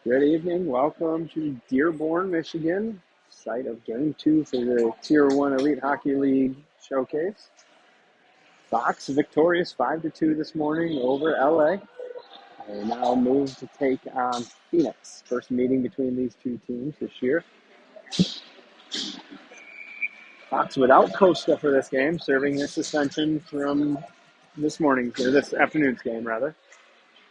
Good evening. Welcome to Dearborn, Michigan, site of Game 2 for the Tier 1 Elite Hockey League Showcase. Fox victorious 5-2 this morning over LA. They now move to take on Phoenix. First meeting between these two teams this year. Fox without Costa for this game, serving his suspension from this afternoon's game, rather.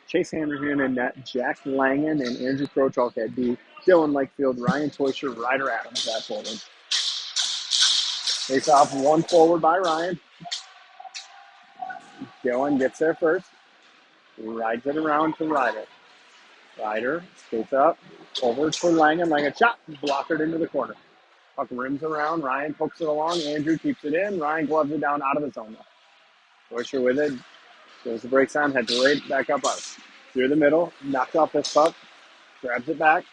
Chase Hanrahan and net, Jack Langen and Andrew Crochalk at D, Dylan Lakefield, Ryan Toysher, Ryder Adams at forward. Face off one forward by Ryan. Dylan gets there first. He rides it around to Ryder. Ryder skates up, over for Langen. Langen shot, blockered into the corner. Puck rims around. Ryan pokes it along. Andrew keeps it in. Ryan gloves it down out of the zone. Toysher with it. Goes the brakes on, heads right back up ice. Through the middle, knocks off this puck, grabs it back.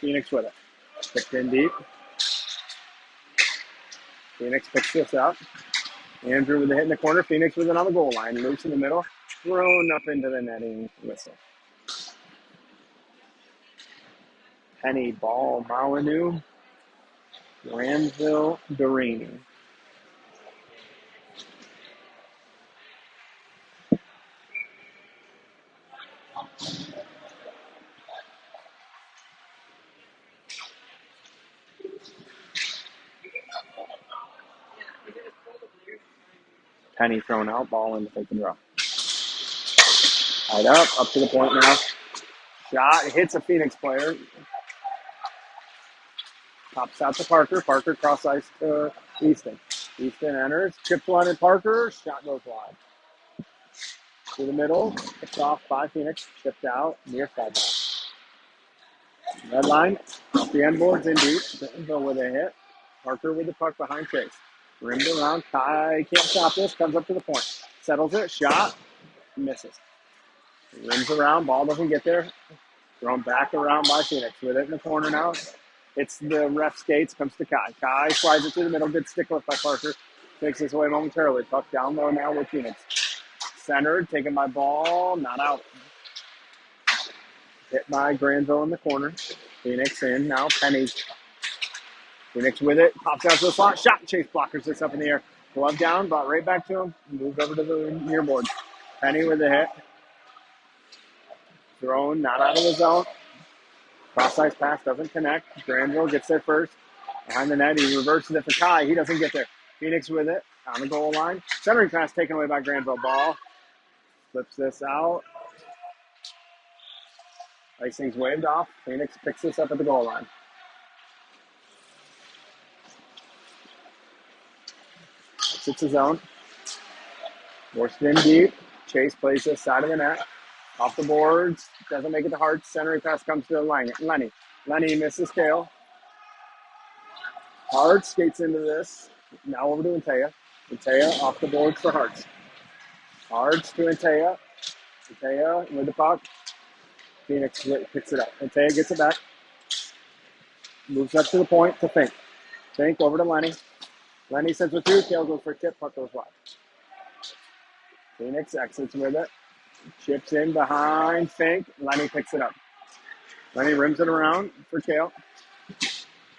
Phoenix with it. Picked in deep. Phoenix picks this up. Andrew with the hit in the corner. Phoenix with it on the goal line. Loose in the middle. Thrown up into the netting. Whistle. Penny, Ball, Molyneux, Granville, Durini. Penny thrown out. Ball in the take and draw. Tied up to the point now. Shot hits a Phoenix player. Pops out to Parker. Parker cross ice to Easton. Easton enters. Chips one at Parker. Shot goes wide. To the middle. It's off by Phoenix. Chipped out near sideline. Red line. Off the end boards in deep. Granville with a hit. Parker with the puck behind Chase. Rimmed around. Kai can't stop this. Comes up to the point. Settles it. Shot. Misses. Rims around. Ball doesn't get there. Thrown back around by Phoenix. With it in the corner now. It's the ref skates. Comes to Kai. Kai slides it through the middle. Good stick lift by Parker. Takes this away momentarily. Puck down low now with Phoenix. Centered. Taken by Ball. Not out. Hit by Granville in the corner. Phoenix in now. Penny. Phoenix with it. Pops out to the slot. Shot. Chase blockers this up in the air. Glove down. Brought right back to him. Moved over to the near board. Penny with the hit. Thrown. Not out of the zone. Cross ice pass doesn't connect. Granville gets there first. Behind the net. He reverses it for Kai. He doesn't get there. Phoenix with it. On the goal line. Centering pass taken away by Granville. Ball. Flips this out. Icing's waved off. Phoenix picks this up at the goal line. Sits the zone. Forced in deep. Chase plays this side of the net. Off the boards. Doesn't make it to Hart. Centering pass comes to Lenny. Lenny misses Kale. Hart skates into this. Now over to Antea. Antea off the boards for Harts. Harts to Antea. Antea with the puck. Phoenix picks it up. Antea gets it back. Moves up to the point to Fink. Fink over to Lenny. Lenny sends it through. Kale goes for a tip. Puck goes wide. Phoenix exits with it. Chips in behind Fink. Lenny picks it up. Lenny rims it around for Kale.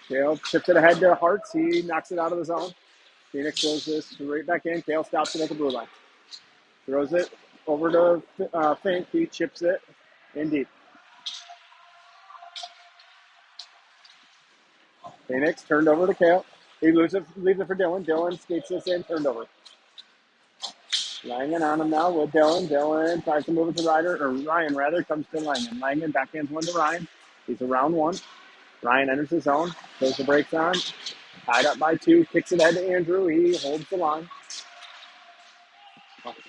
Kale chips it ahead to Harts. He knocks it out of the zone. Phoenix throws this right back in. Kale stops to make a blue line. Throws it over to Fink. He chips it in deep. Phoenix turned over to Kale. He leaves it for Dylan. Dylan skates this in, turned over. Langen on him now with Dylan. Dylan tries to move it to Ryan rather, comes to Langen. Langen backhands one to Ryan. He's around one. Ryan enters the zone, throws the brakes on. Tied up by two, kicks it ahead to Andrew. He holds the line.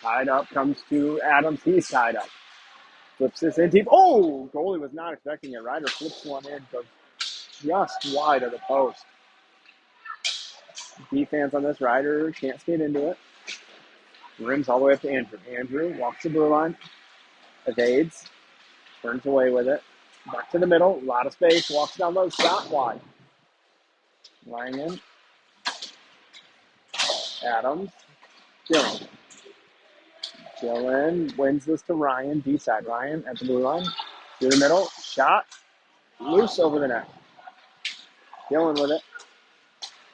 Tied up, comes to Adams. He's tied up. Flips this in deep. Oh, goalie was not expecting it. Ryder flips one in, goes just wide of the post. Defense on this. Ryder can't skate into it. Rims all the way up to Andrew. Andrew walks the blue line. Evades. Turns away with it. Back to the middle. A lot of space. Walks down low. Shot wide. Langen. Adams. Dylan. Dylan wins this to Ryan. D-side. Ryan at the blue line. Through the middle. Shot. Loose over the net. Dylan with it.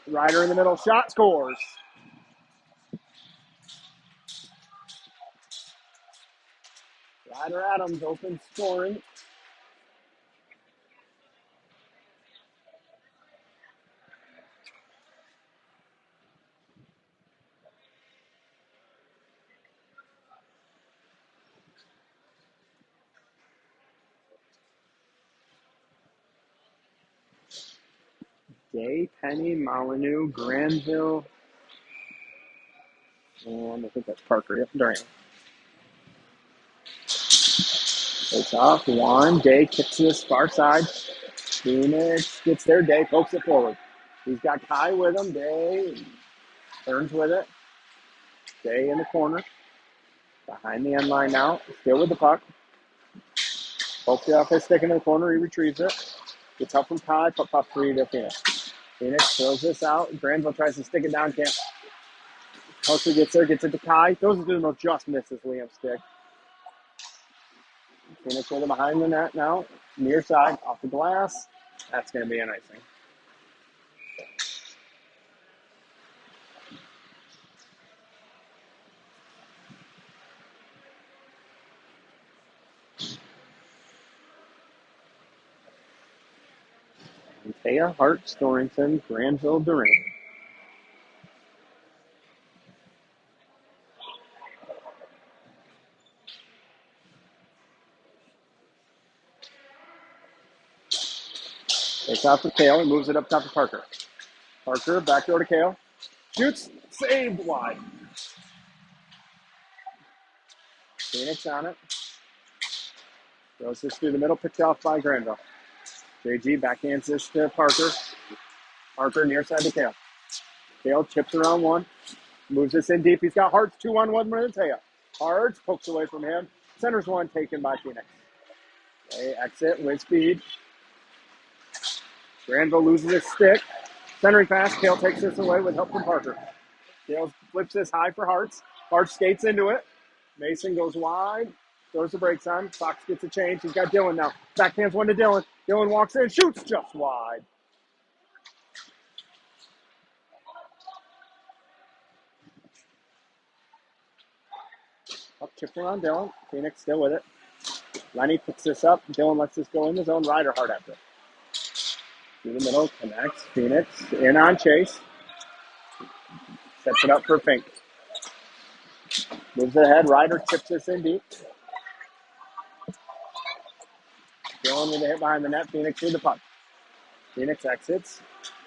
Ryder in the middle. Shot scores. Ryder Adams open scoring. Day, Penny, Molyneux, Granville, and I think that's Parker. Yep, Durant. Takes off. Juan. Day kicks to this far side. Phoenix gets there. Day pokes it forward. He's got Kai with him. Day turns with it. Day in the corner. Behind the end line now. Still with the puck. Pokes it off his stick into the corner. He retrieves it. Gets help from Kai. Puck free to Phoenix. Phoenix throws this out. Granville tries to stick it down. Can't. Hustler gets there. Gets it to Kai. Throws it to the middle. Just misses Liam's stick. Phoenix with it behind the net now. Near side. Off the glass. That's going to be an icing. Thea, Hart, Storington, Granville, Durant. Takes out for Kale and moves it up top to Parker. Parker, backdoor to Kale. Shoots, saved wide. Phoenix on it. Throws this through the middle, picked off by Granville. JG backhands this to Parker. Parker near side to Kale. Kale chips around one. Moves this in deep. He's got Hart's 2-on-1 with Taya. Hart's pokes away from him. Centers one taken by Phoenix. They exit with speed. Granville loses his stick. Centering pass. Kale takes this away with help from Parker. Kale flips this high for Hart's. Hart's skates into it. Mason goes wide. Throws the brakes on. Fox gets a change. He's got Dylan now. Backhands one to Dylan. Dylan walks in. Shoots just wide. Up chip around Dylan. Phoenix still with it. Lenny picks this up. Dylan lets this go in the zone. Ryder hard after. Through the middle. Connects. Phoenix in on Chase. Sets it up for Fink. Moves it ahead. Ryder chips this in deep. Dylan with a hit behind the net. Phoenix with the puck. Phoenix exits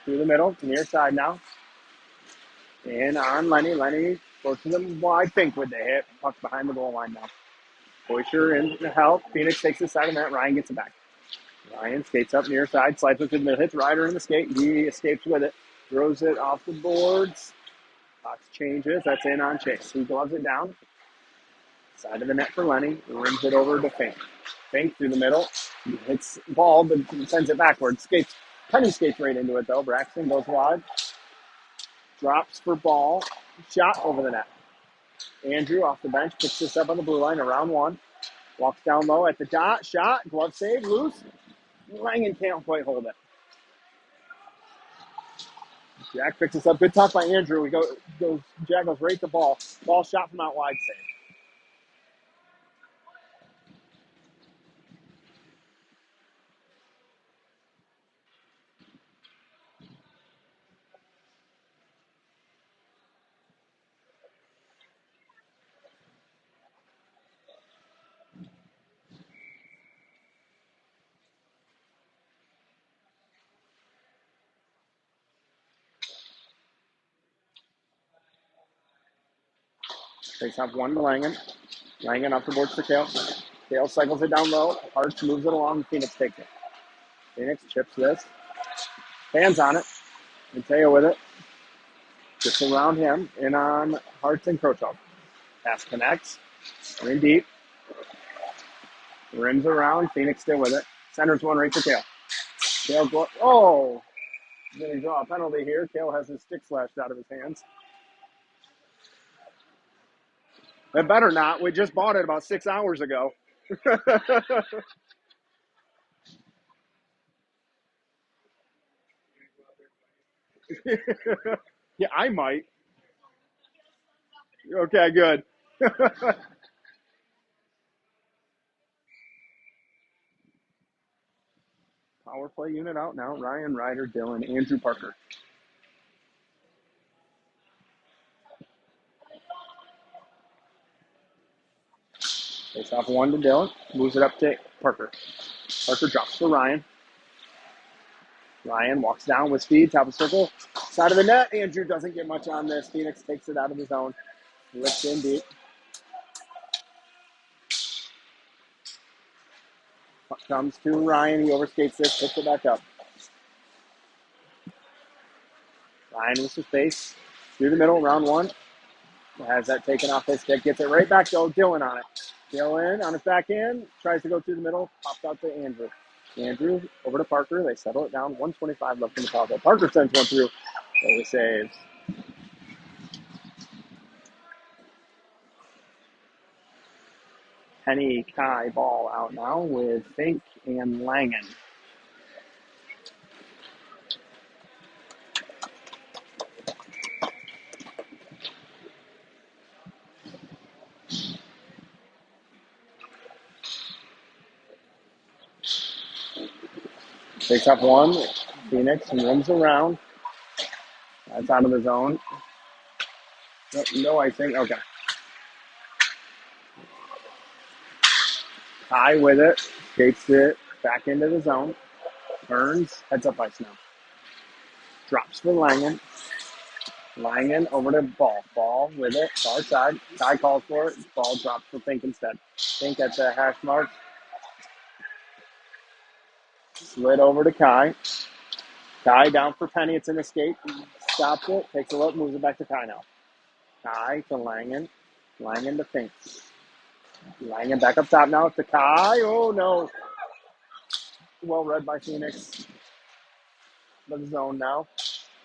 through the middle. Near side now. And on Lenny. Lenny forces them wide. Fink with the hit. Puck behind the goal line now. Boisher in to help. Phoenix takes the side of the net. Ryan gets it back. Ryan skates up near side. Slides it to the middle. Hits Ryder in the skate. He escapes with it. Throws it off the boards. Fox changes. That's in on Chase. He gloves it down. Side of the net for Lenny. Rims it over to Fink. Fink through the middle. Hits ball, but sends it backwards. Skates. Penny skates right into it, though. Braxton goes wide. Drops for ball. Shot over the net. Andrew off the bench. Picks this up on the blue line. Around one. Walks down low at the dot. Shot. Glove save. Loose. Langen can't quite hold it. Jack picks this up. Good toss by Andrew. Jack goes right to ball. Ball shot from out wide save. Takes off one to Langen. Langen off the boards to Kale. Kale cycles it down low. Hartz moves it along. Phoenix takes it. Phoenix chips this. Hands on it. Mateo with it. Just around him. In on Hartz and Krochov. Pass connects. In deep. Rims around. Phoenix still with it. Centers one right to Kale. Kale go. Oh! Then he draw a penalty here. Kale has his stick slashed out of his hands. It better not. We just bought it about 6 hours ago. Yeah, I might. Okay, good. Power play unit out now. Ryan, Ryder, Dylan, Andrew, Parker. Face off one to Dylan. Moves it up to Parker. Parker drops for Ryan. Ryan walks down with speed, top of circle, side of the net. Andrew doesn't get much on this. Phoenix takes it out of the zone. Lifts in deep. Comes to Ryan. He overskates this, picks it back up. Ryan with the space. Through the middle, round one. Has that taken off his stick. Gets it right back to Dylan on it. Dylan on his backhand. Tries to go through the middle. Pops out to Andrew. Andrew over to Parker. They settle it down. 125 left in the power play. Parker sends one through. He saves. Penny Kai ball out now with Fink and Langen. Takes up one. Phoenix runs around. That's out of the zone. No icing. Okay. Kai with it. Skates it back into the zone. Turns. Heads up ice now. Drops for Langen. Langen over to Ball. Ball with it. Far side. Kai calls for it. Ball drops for Fink instead. Fink at the hash mark. Slid over to Kai. Kai down for Penny. It's an escape. Stops it. Takes a look. Moves it back to Kai now. Kai to Langen. Langen to Fink. Langen back up top now to Kai. Oh, no. Well read by Phoenix. The zone now.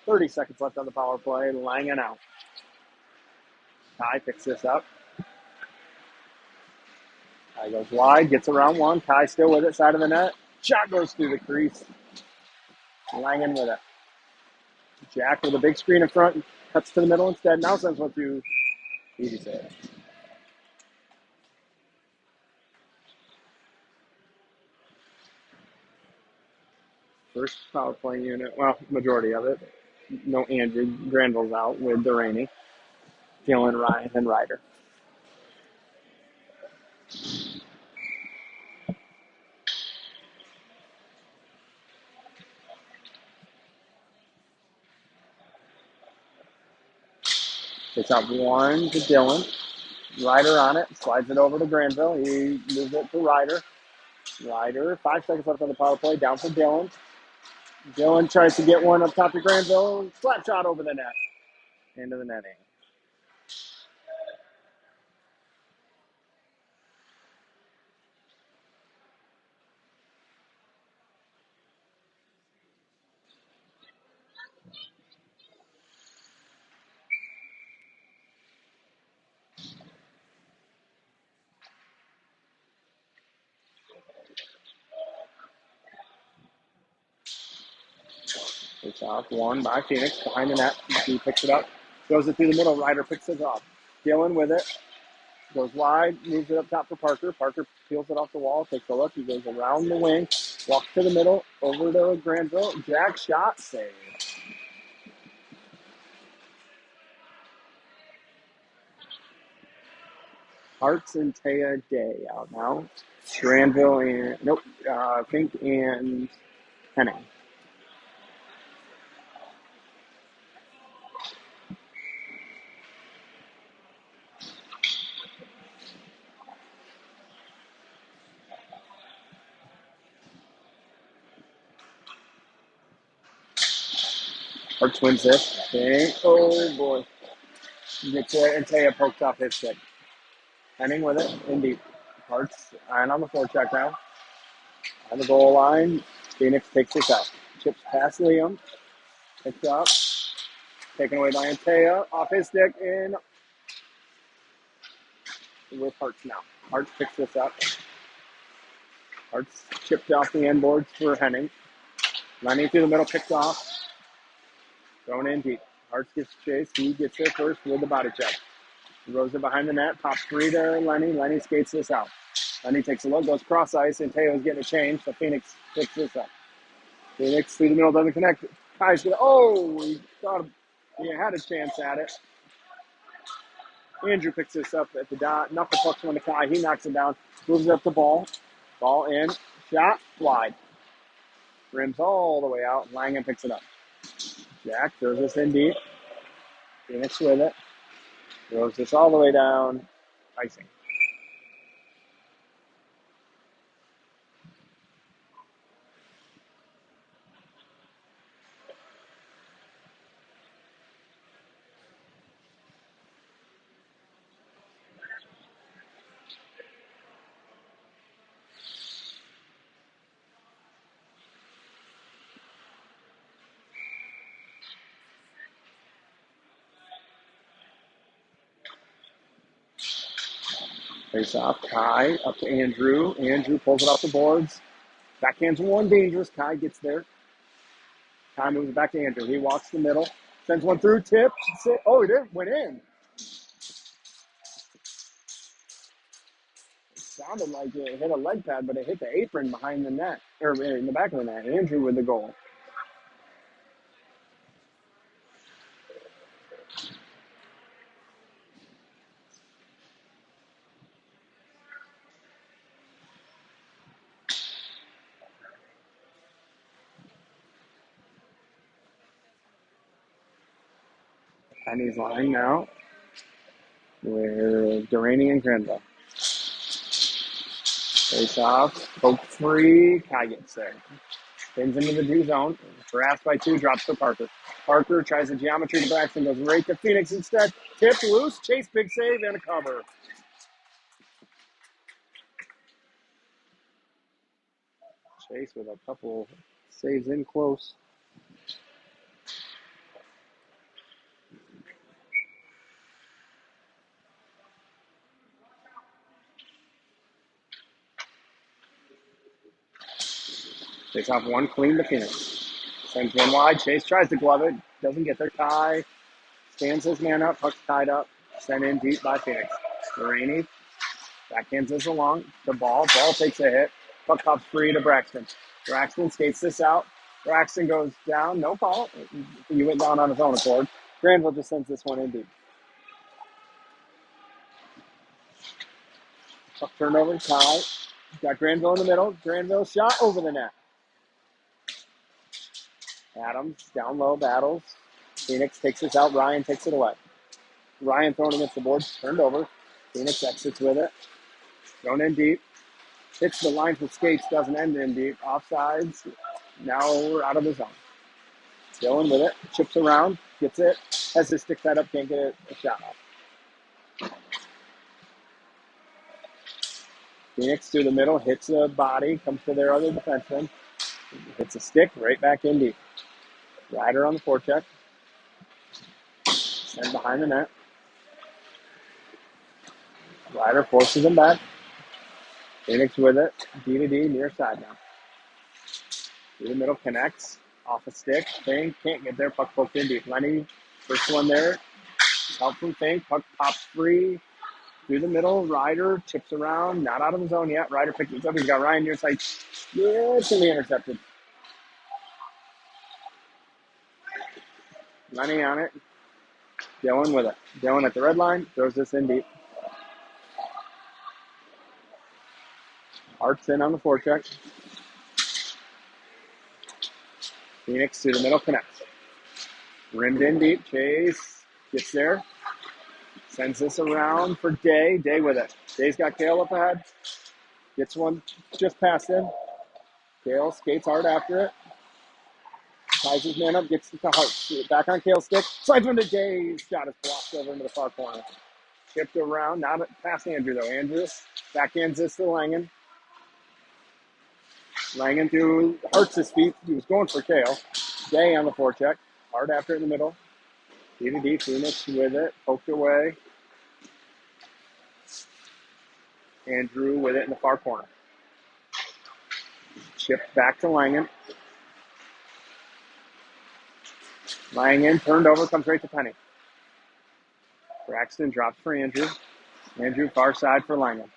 30 seconds left on the power play. Langen out. Kai picks this up. Kai goes wide. Gets around one. Kai still with it. Side of the net. Shot goes through the crease. Langen with it. Jack with a big screen in front. Cuts to the middle instead. Now sends one through. Easy save. First power play unit. Well, majority of it. No Andrew. Granville's out with Delaney. Dylan, Ryan, and Ryder. It's up one to Dylan. Ryder on it. Slides it over to Granville. He moves it to Ryder. Ryder. 5 seconds left on the power play. Down for Dylan. Dylan tries to get one up top to Granville. Slap shot over the net. Into the netting. It's off one by Phoenix behind the net. He picks it up. Goes it through the middle. Ryder picks it up. Dylan with it. Goes wide. Moves it up top for Parker. Parker peels it off the wall. Takes a look. He goes around the wing. Walks to the middle. Over to Granville. Jack shot. Save. Hearts and Taya Day out now. Granville and Fink and Henning. Hearts wins this. Okay. Oh boy. Gets it and Taya pokes off his stick. Henning with it. Indeed. Hearts iron on the forecheck now. On the goal line. Phoenix takes this out. Chips past Liam. Picks up. Taken away by Antea. Off his stick in with Hearts now. Hearts picks this up. Hearts chipped off the end boards for Henning. Running through the middle, picked off. Thrown in deep. Hartz gets chased. He gets there first with the body check. He rolls it behind the net. Pops free to Lenny. Lenny skates this out. Lenny takes a look, goes cross ice, and Teo's getting a change. So Phoenix picks this up. Phoenix through the middle, doesn't connect. Kai's gonna, he thought he had a chance at it. Andrew picks this up at the dot. Knuckle pucks one to Kai. He knocks it down. Moves up the ball. Ball in. Shot. Wide. Rims all the way out. Langen picks it up. Jack throws this in deep. Phoenix with it. Throws this all the way down. Icing. Face off. Kai up to Andrew. Andrew pulls it off the boards. Backhands one dangerous. Kai gets there. Kai moves it back to Andrew. He walks the middle. Sends one through. Tip. Oh, it did. Went in. It sounded like it hit a leg pad, but it hit the apron behind the net. Or in the back of the net. Andrew with the goal. Penny's line now with Durrani and Granville. Face off. Poke free. Kai gets there. Spins into the D zone. Harassed by two. Drops to Parker. Parker tries the geometry to Braxton. Goes right to Phoenix instead. Tip loose. Chase big save and a cover. Chase with a couple saves in close. Takes off one clean to Phoenix. Sends one wide. Chase tries to glove it. Doesn't get there. Kai stands his man up. Puck's tied up. Sent in deep by Phoenix. Durrani backhands this along. The ball. Ball takes a hit. Puck pops free to Braxton. Braxton skates this out. Braxton goes down. No call. He went down on his own accord. Granville just sends this one in deep. Puck turned over. Kai. Got Granville in the middle. Granville shot over the net. Adams down low battles. Phoenix takes this out. Ryan takes it away. Ryan thrown against the boards. Turned over. Phoenix exits with it. Thrown in deep. Hits the line for skates. Doesn't end in deep. Offsides. Now we're out of the zone. Dylan with it. Chips around. Gets it. Has to stick that up. Can't get a shot off. Phoenix through the middle. Hits the body. Comes to their other defenseman. Hits a stick. Right back in deep. Ryder on the forecheck. Send behind the net. Ryder forces him back. Phoenix with it. D to D near side now. Through the middle connects. Off a stick. Fink can't get there. Puck poked in deep. Lenny, first one there. Help from Fink. Puck pops free. Through the middle. Ryder chips around. Not out of the zone yet. Ryder picks it up. He's got Ryan near side. Yeah, it's going to be intercepted. Lenny on it. Dylan with it. Dylan at the red line. Throws this in deep. Hart's in on the forecheck. Phoenix through the middle connects. Rimmed in deep. Chase gets there. Sends this around for Day. Day with it. Day's got Kale up ahead. Gets one just past him. Kale skates hard after it. Ties his man up. Gets to Hart. Back on Kale's stick. Slides one to Day. Shot is blocked over into the far corner. Chipped around. Not past Andrew though. Andrew backhands this to Langen. Langen through Hart's feet. He was going for Kale. Day on the forecheck. Hard after it in the middle. D to D. Phoenix with it. Poked away. Andrew with it in the far corner. Chipped back to Langen. Lying in, turned over, comes right to Penny. Braxton drops for Andrew. Andrew far side for Langen.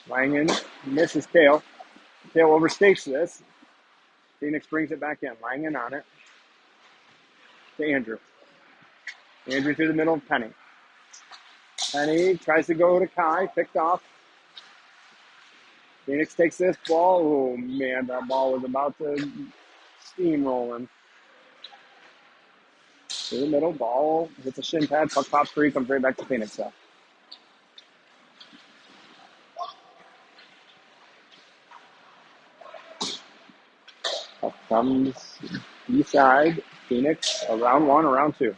Langen misses Kale. Kale overstates this. Phoenix brings it back in. Langen on it to Andrew. Andrew through the middle of Penny. Penny tries to go to Kai, picked off. Phoenix takes this ball. Oh, man, that ball was about to steamroll him. Through the middle, ball hits a shin pad, puck pops free, comes right back to Phoenix, though. Up comes B-side, Phoenix, around one, around two.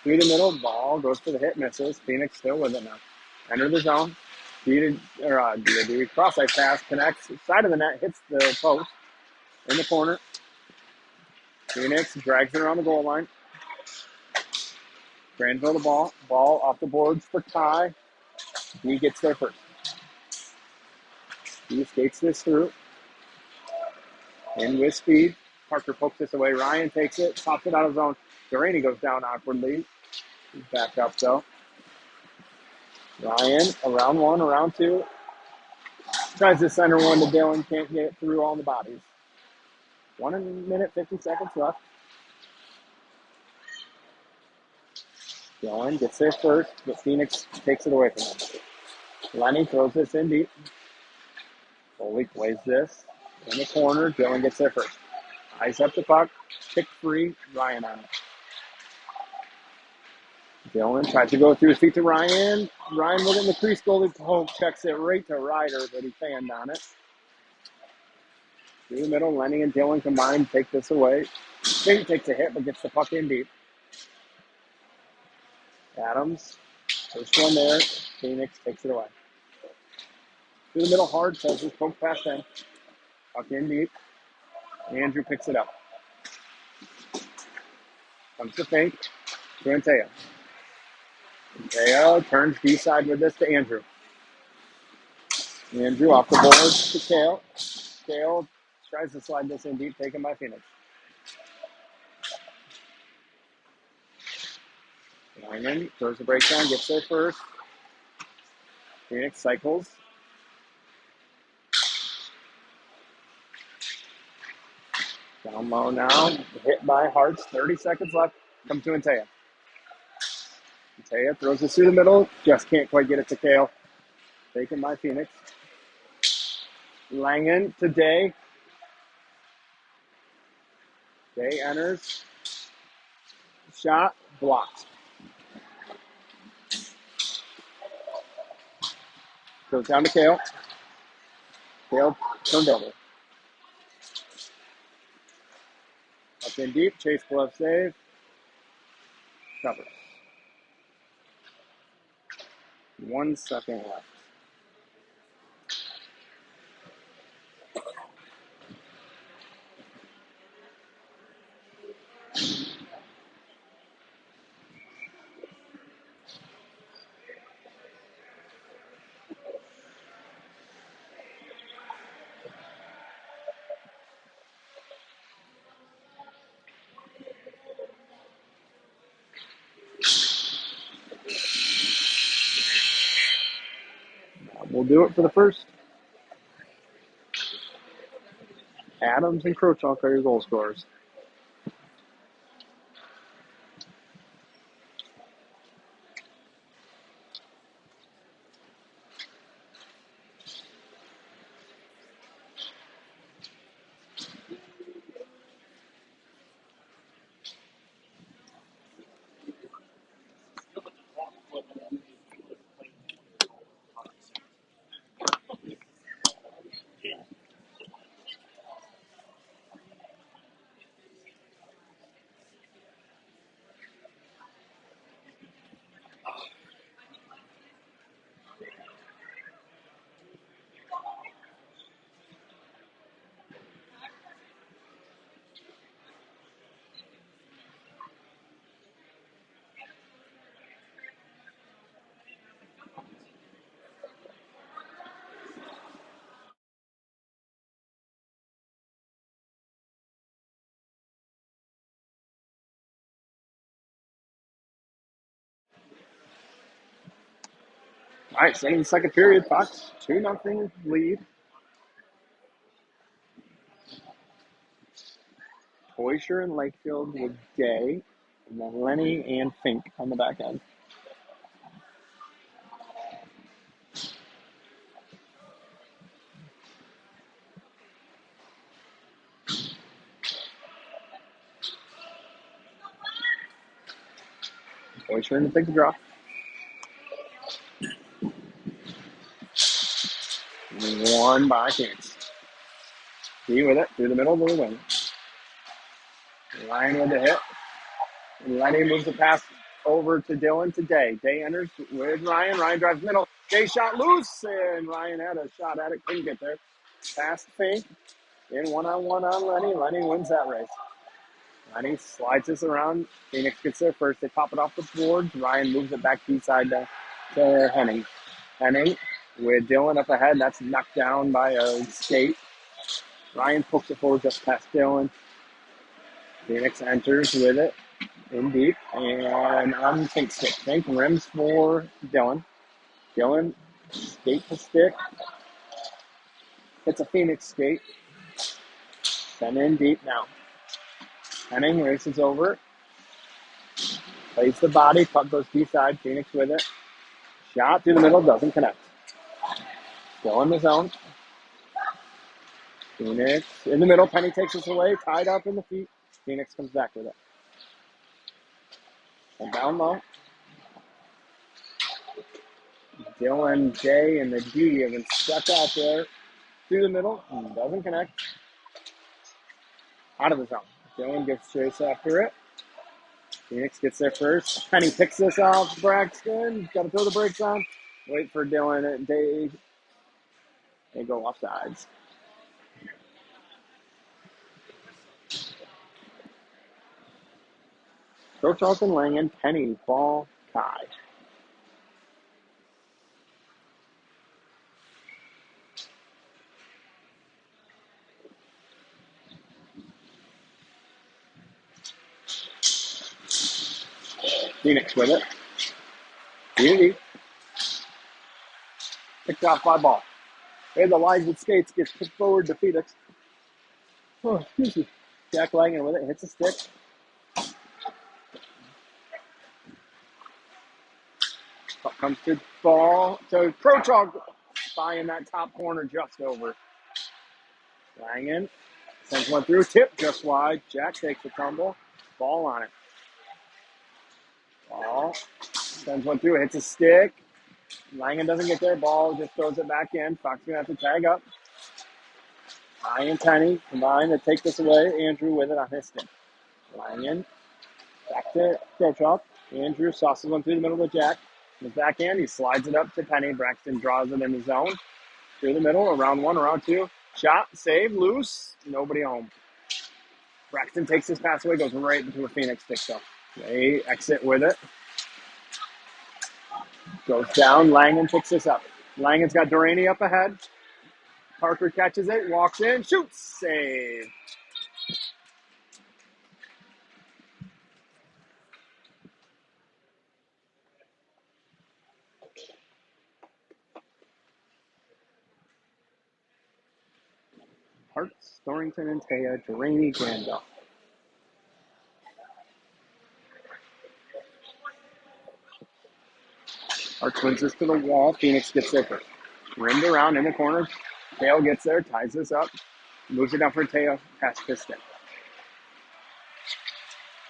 Through the middle, ball goes for the hit, misses. Phoenix still with it now. Enter the zone. Cross ice pass, connects, side of the net, hits the post in the corner. Phoenix drags it around the goal line. Granville the ball. Ball off the boards for Ty. He gets there first. He skates this through. In with speed. Parker pokes this away. Ryan takes it, pops it out of zone. Duraney goes down awkwardly. He's back up though. Ryan, around one, around two. Tries to center one to Dylan. Can't get it through all the bodies. 1 minute, 50 seconds left. Dylan gets there first, but Phoenix takes it away from him. Lenny throws this in deep. Foley plays this in the corner. Dylan gets there first. Eyes up the puck. Kick free. Ryan on it. Dylan tries to go through his feet to Ryan. Ryan within the crease. Goalie poke checks it right to Ryder, but he fanned on it. Through the middle, Lenny and Dylan combined take this away. Fink takes a hit, but gets the puck in deep. Adams, first one there. Phoenix takes it away. Through the middle, hard, says his poke past in. Puck in deep. Andrew picks it up. Comes to Fink. To Anteo. Anteo turns B-side with this to Andrew. Andrew off the boards to Kale. Kale tries to slide this in deep, taken by Phoenix. Lyman throws the breakdown, gets there first. Phoenix cycles. Down low now. Hit by Hartz. 30 seconds left. Comes to Anteo. Anteo throws this through the middle. Just can't quite get it to Kale. Taken by Phoenix. Langen to Day. Day enters. Shot. Blocked. Goes down to Kale. Kale turned over. Up in deep. Chase glove save. Covers. 1 second left. We'll do it for the first. Adams and Crochalk are your goal scorers. All right, starting the second period, Fox 2-0 lead. Hoisher and Lakefield with Day, and then Lenny and Fink on the back end. Hoisher to take the draw. One by Phoenix. D with it, through the middle of the wing. Ryan with the hit. Lenny moves the pass over to Dylan to Day. Day enters with Ryan. Ryan drives middle. Day shot loose, and Ryan had a shot at it. Couldn't get there. Pass Fink. In one-on-one on Lenny. Lenny wins that race. Lenny slides this around. Phoenix gets there first. They pop it off the boards. Ryan moves it back inside to Henning. Henning with Dylan up ahead. That's knocked down by a skate. Ryan pokes it forward just past Dylan. Phoenix enters with it in deep. And on Fink's stick. Fink rims for Dylan. Dylan skate to stick. It's a Phoenix skate. Send in deep now. Henning races over. Plays the body. Puck goes D-side. Phoenix with it. Shot through the middle. Doesn't connect. Still in the zone. Phoenix in the middle. Penny takes us away. Tied up in the feet. Phoenix comes back with it. And down low. Dylan, J, and the D have been stuck out there. Through the middle. Doesn't connect. Out of the zone. Dylan gets chase after it. Phoenix gets there first. Penny picks this off Braxton. Got to throw the brakes on. Wait for Dylan and Dave. They go off sides. Go Charlton Langen, Penny, ball, tie. Phoenix with it. Beauty. Picked off by ball. Hey, the lines with skates gets kicked forward to Phoenix. Oh, excuse me. Jack Langen with it. Hits a stick. Puck comes to ball. So Krochok buying that top corner just over. Langen sends one through. Tip just wide. Jack takes a tumble. Ball on it. Ball. Sends one through. Hits a stick. Langen doesn't get there. Ball just throws it back in. Fox going to have to tag up. Ryan and Penny combine to take this away. Andrew with it on his stick. Langen. Back to Krochok. Andrew sauces one through the middle of Jack. His backhand, he slides it up to Penny. Braxton draws it in the zone. Through the middle, around one, around two. Shot, save, loose. Nobody home. Braxton takes his pass away, goes right into a Phoenix stick up. They exit with it. Goes down. Langen picks this up. Langen's got Duraney up ahead. Parker catches it, walks in, shoots, save. Hartz, Thornton, and Taya, Duraney, Granville. Hartz wins this to the wall. Phoenix gets there first. Rimmed around in the corner. Teo gets there, ties this up. Moves it down for Teo, past his stick.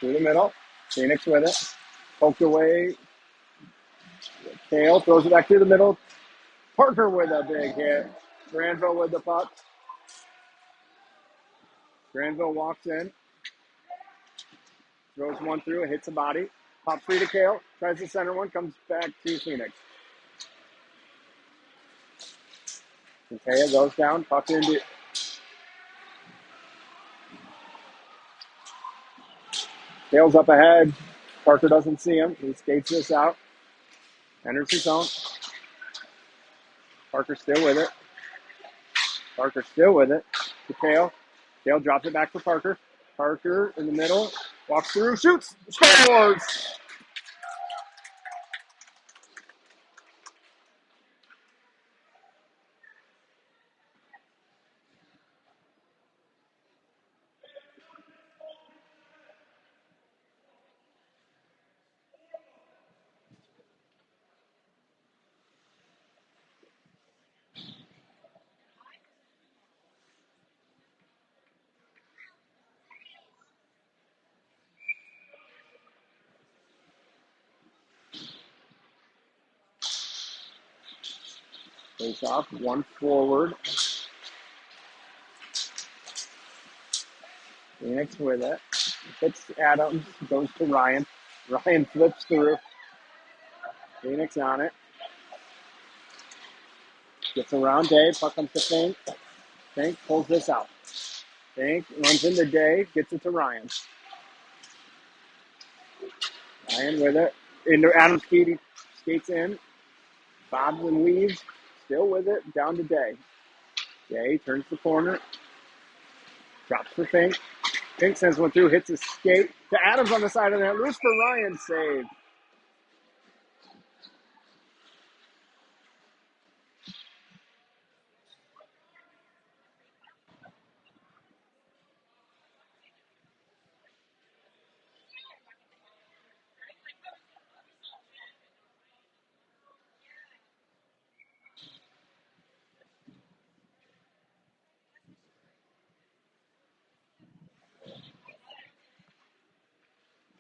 Through the middle. Phoenix with it. Poked away. Teo throws it back through the middle. Parker with a big hit. Granville with the puck. Granville walks in. Throws one through, it hits a body. Pops free to Kale. Tries the center one, comes back to Phoenix. Taya goes down, puck into. Kale's up ahead. Parker doesn't see him. He skates this out. Enters his zone. Parker still with it. Parker still with it. To Kale. Kale drops it back for Parker. Parker in the middle. Walks through, shoots, scores! Face off, one forward. Phoenix with it. Hits Adams, goes to Ryan. Ryan flips through. Phoenix on it. Gets around Day. Puck comes to Fink. Fink pulls this out. Fink runs into Day. Gets it to Ryan. Ryan with it. Into Adams Keaty. Skates in. Bobs and weaves. Still with it. Down to Day. Day turns the corner. Drops for Fink. Fink sends one through. Hits his skate. To Adams on the side of that. Loose for Ryan. Save.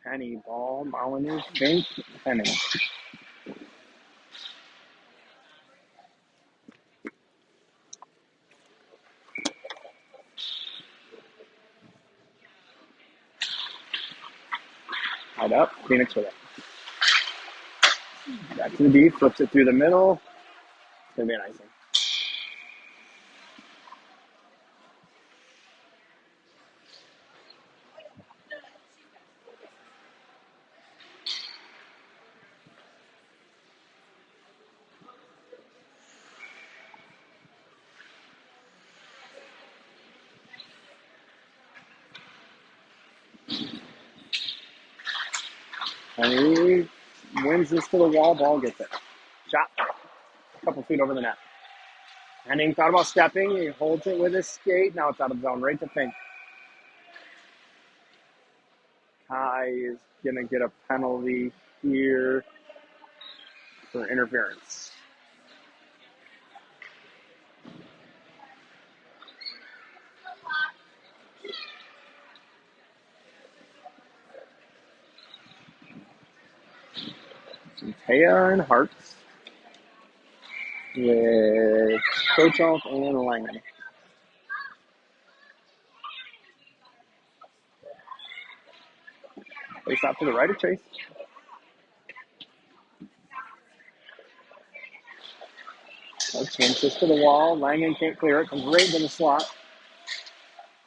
Penny ball. Molyneux. Fink. Penny. Tied up. Phoenix with it. Back to the D. Flips it through the middle. It's going to be an icing. And he wins this to the wall. Ball gets it. Shot a couple feet over the net. Henning thought about stepping. He holds it with his skate. Now it's out of zone. Right to Fink. Kai is going to get a penalty here for interference. Taya and Hartz with Kochov and Langen. Face out to the right of Chase. Hartz swings this to the wall. Langen can't clear it. Comes right into the slot.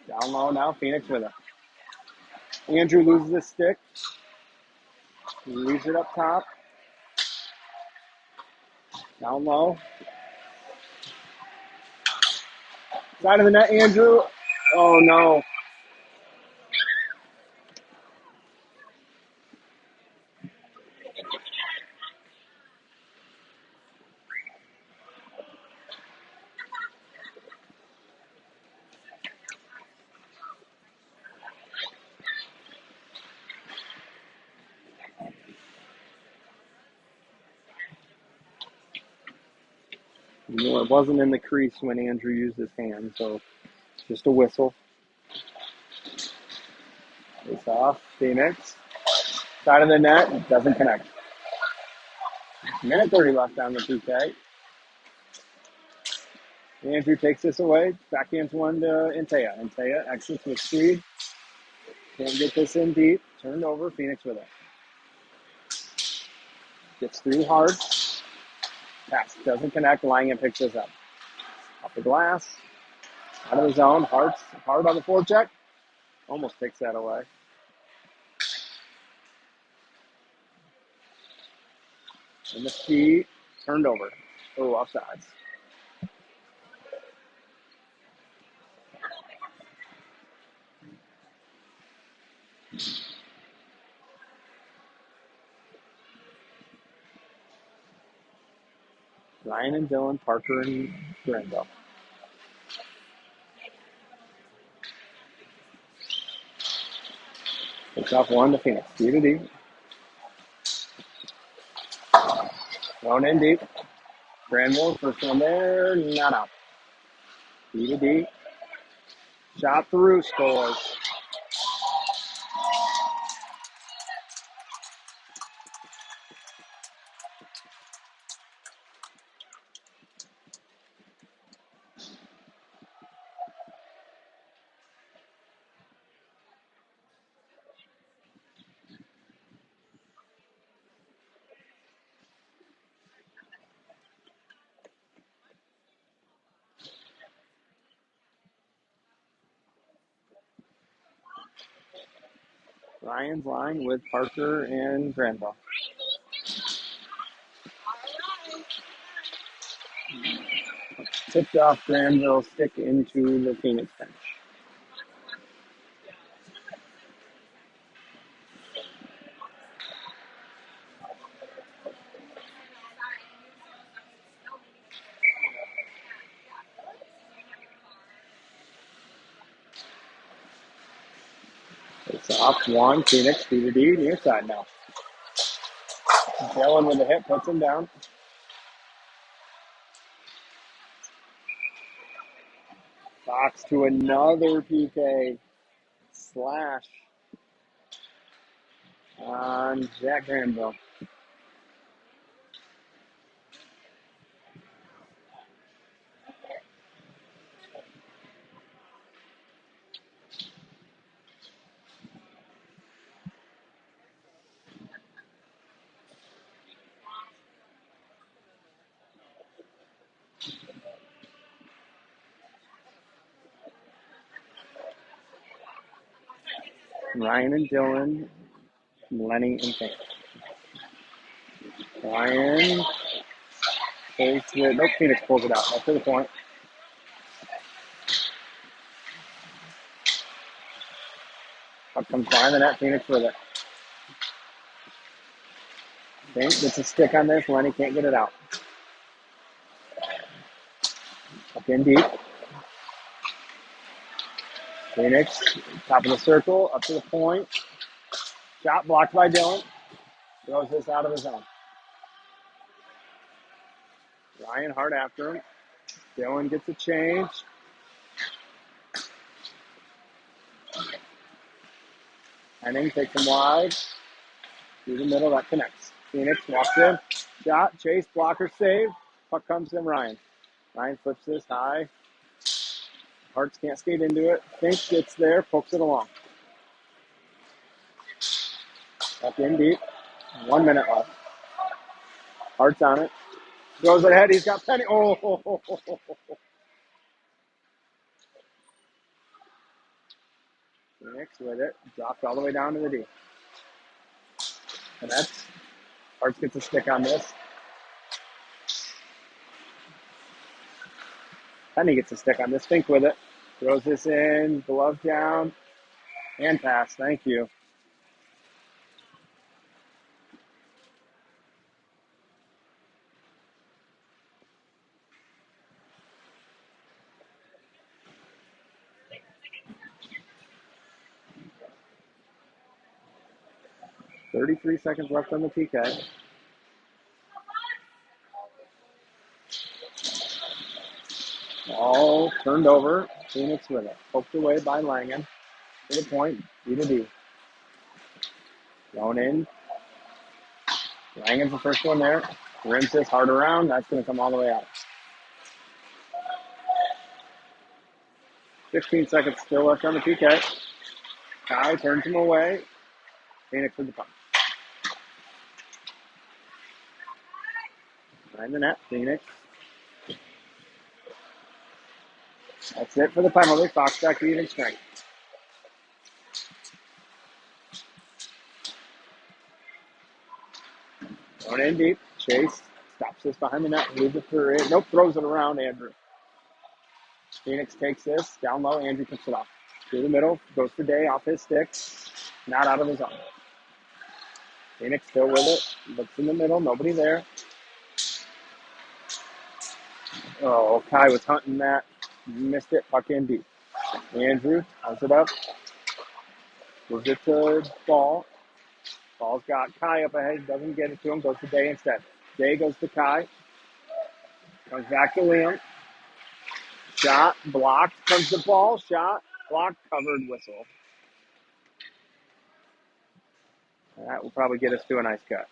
Down low now. Phoenix with it. Andrew loses his stick. He leaves it up top. Down low. Side of the net, Andrew. Oh, no. You know, it wasn't in the crease when Andrew used his hand, so just a whistle. Face off. Phoenix. Side of the net. Doesn't connect. Minute 30 left on the PK. Andrew takes this away. Backhands one to Intea. Intea exits with speed. Can't get this in deep. Turned over. Phoenix with it. Gets through hard. Pass. Doesn't connect. Langen picks this up. Off the glass. Out of the zone. Hard on the forecheck. Almost takes that away. And the speed. Turned over. Oh, offsides. Ryan and Dylan, Parker and Granville. Takes off one to Phoenix. D to D. Thrown in deep. Granville, first one there, not out. D to D. Shot through, scores. Ryan's line with Parker and Granville. Tipped off Granville, stick into the Phoenix bench. It's off one. Phoenix, D to D, near side now. Dylan with the hit puts him down. Fox to another PK slash on Jack Granville. Ryan and Dylan, Lenny and Pink. Ryan takes it. Nope, Phoenix pulls it out. That's to the point. Up comes behind the net. Phoenix with it. Pink gets a stick on this. Lenny can't get it out. Up in deep. Phoenix, top of the circle, up to the point. Shot blocked by Dylan. Throws this out of the zone. Ryan hard after him. Dylan gets a change. Henning takes him wide. Through the middle, that connects. Phoenix walks in. Shot, chase, blocker, save. Puck comes to Ryan. Ryan flips this high. Hartz can't skate into it. Fink gets there, pokes it along. Up in deep. 1 minute left. Hart's on it. Goes ahead. He's got Penny. Oh. Phoenix with it. Dropped all the way down to the D. And that's Hartz gets a stick on this. Penny gets a stick on this. Fink with it. Throws this in. Glove down. And pass. Thank you. $33 seconds left on the PK. All turned over. Phoenix with it. Poked away by Langen. To the point. D to D. Going in. Langen's the first one there. Rims this hard around. That's going to come all the way out. 15 seconds still left on the PK. Kai turns him away. Phoenix with the puck. Behind the net. Phoenix. That's it for the penalty. Fox back to even strength. Going in deep. Chase stops this behind the net. Moves it through it. Nope, throws it around Andrew. Phoenix takes this. Down low. Andrew picks it off. Through the middle. Goes for Day off his stick. Not out of his own. Phoenix still with it. Looks in the middle. Nobody there. Oh, Kai was hunting that. Missed it. Puck in deep. Andrew has it up. Moves it to Ball. Ball's got Kai up ahead. Doesn't get it to him. Goes to Day instead. Day goes to Kai. Comes back to Liam. Shot. Blocked. Comes the ball. Shot. Blocked. Covered. Whistle. That will probably get us to a nice cut.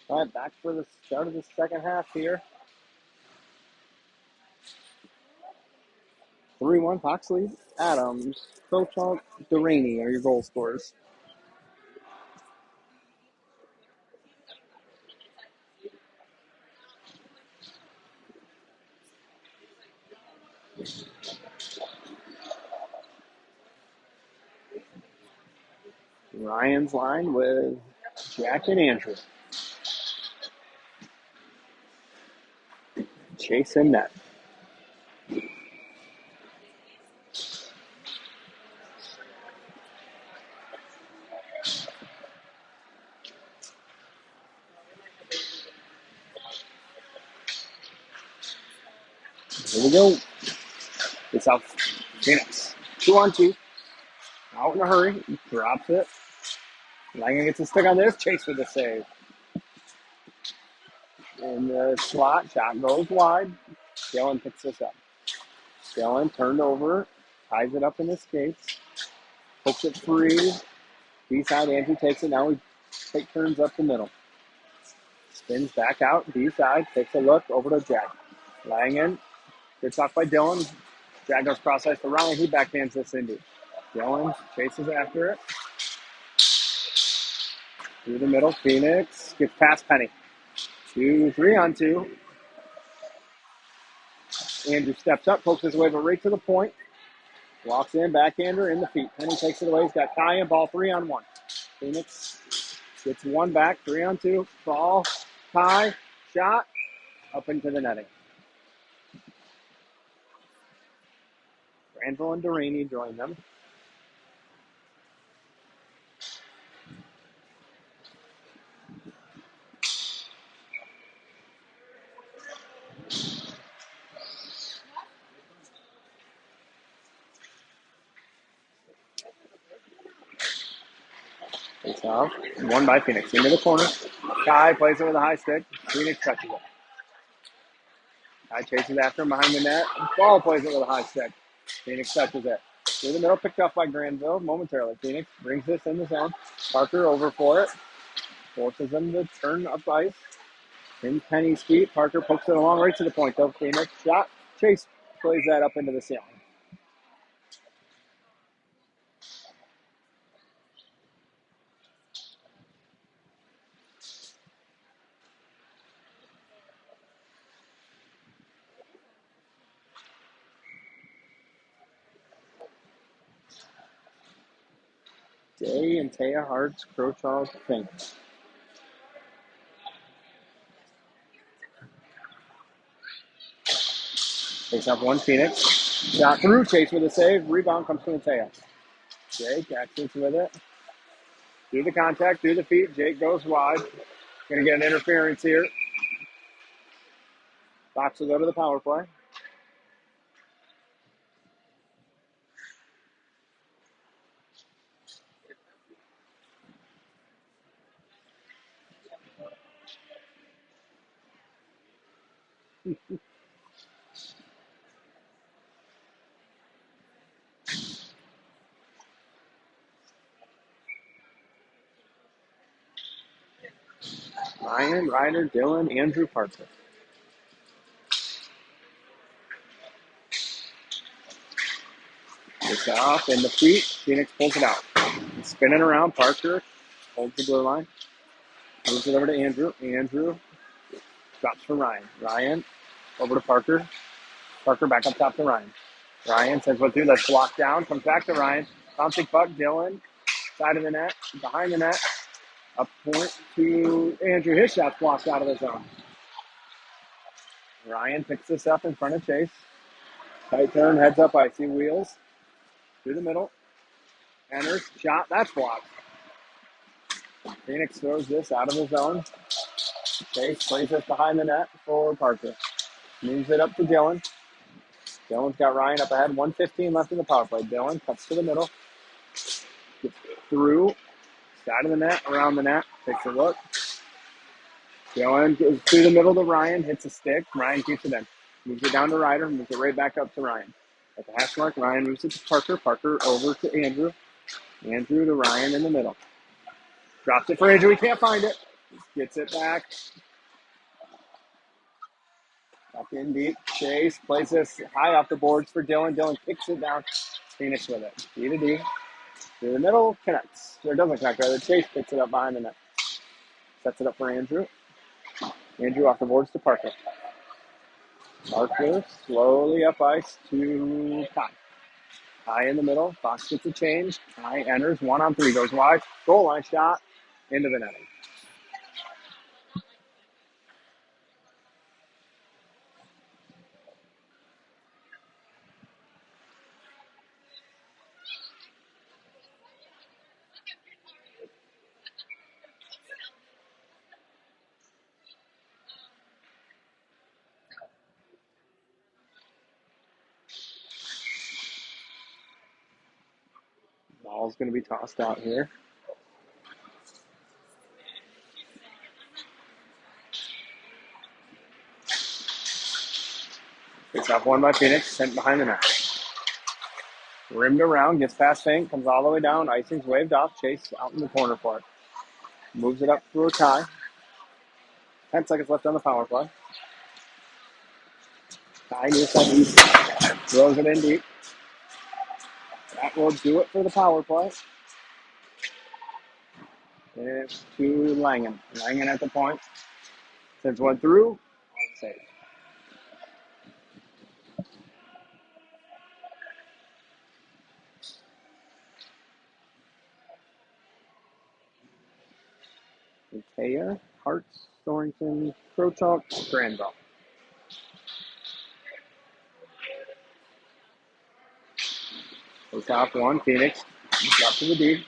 All right, back for the start of the second half here. 3-1 Fox lead. Adams, Crochalk, Delaney are your goal scorers. Ryan's line with Jack and Andrew. Chase and net. Here we go. It's out. Phoenix. 2-on-2. Out in a hurry. Drops it. Langan gets a stick on this. Chase with the save. In the slot. Shot goes wide. Dylan picks this up. Dylan turned over. Ties it up in the skates. Hooks it free. B-side. Andrew takes it. Now we take turns up the middle. Spins back out. B-side. Takes a look. Over to Jack. Langan. Good talk by Dylan. Jack goes cross ice to Ryan. He backhands this Indy. Dylan chases after it. Through the middle. Phoenix gets past Penny. 3-on-2. Andrew steps up, pokes his way right to the point. Walks in, backhander in the feet. Penny takes it away. He's got Kai and ball 3-on-1. Phoenix gets one back. 3-on-2. Ball. Kai. Shot. Up into the netting. Granville and Delaney join them. It's off. One by Phoenix. Into the corner. Kai plays it with a high stick. Phoenix touches it. Kai chases after him behind the net. Ball plays it with a high stick. Phoenix touches it. Through the middle, picked up by Granville momentarily. Phoenix brings this in the zone. Parker over for it. Forces them to turn up ice. In Penny's feet. Parker pokes it along right to the point, though. Phoenix shot. Chase plays that up into the ceiling. Day and Taya Hart's Crochal's Fink. Takes up one Phoenix. Shot through. Chase with a save. Rebound comes from Taya. Jake actions with it. Through the contact, through the feet. Jake goes wide. Going to get an interference here. Fox will go to the power play. Ryan, Ryder, Dylan, Andrew, Parker. It's off in the feet. Phoenix pulls it out. Spinning around. Parker holds the blue line. Moves it over to Andrew. Andrew drops for Ryan. Ryan over to Parker. Parker back up top to Ryan. Ryan says what to do. Let's block down. Comes back to Ryan. Bouncing puck. Dylan. Side of the net. Behind the net. Up point to Andrew. His shot's blocked out of the zone. Ryan picks this up in front of Chase. Tight turn. Heads up icy. Wheels. Through the middle. Enters. Shot. That's blocked. Phoenix throws this out of the zone. Chase plays this behind the net for Parker. Moves it up to Dylan. Dylan's got Ryan up ahead. 1:15 left in the power play. Dylan cuts to the middle. Gets through. Side of the net. Around the net. Takes a look. Dylan goes through the middle to Ryan. Hits a stick. Ryan keeps it in. Moves it down to Ryder. Moves it right back up to Ryan. At the hash mark, Ryan moves it to Parker. Parker over to Andrew. Andrew to Ryan in the middle. Drops it for Andrew. He can't find it. Gets it back. Up in deep. Chase plays this high off the boards for Dylan. Dylan kicks it down. Phoenix with it. D to D. Through the middle. Connects. Or doesn't connect, rather. Chase picks it up behind the net. Sets it up for Andrew. Andrew off the boards to Parker. Parker slowly up ice to Kai. Kai in the middle. Fox gets a change. Kai enters. 1-on-3. Goes wide. Goal line shot. Into the netting. Ball's going to be tossed out here. It's off one by Phoenix, sent behind the net. Rimmed around, gets past Fink, comes all the way down. Icing's waved off. Chase out in the corner for it. Moves it up through a tie. 10 seconds left on the power play. Tie near side east. Throws it in deep. That will do it for the power play. It's to Langen. Langen at the point. Sends one through. Save. Taya, Hartz, Thornton, Crochalk, Granville. Goes off one. Phoenix. Up to the D.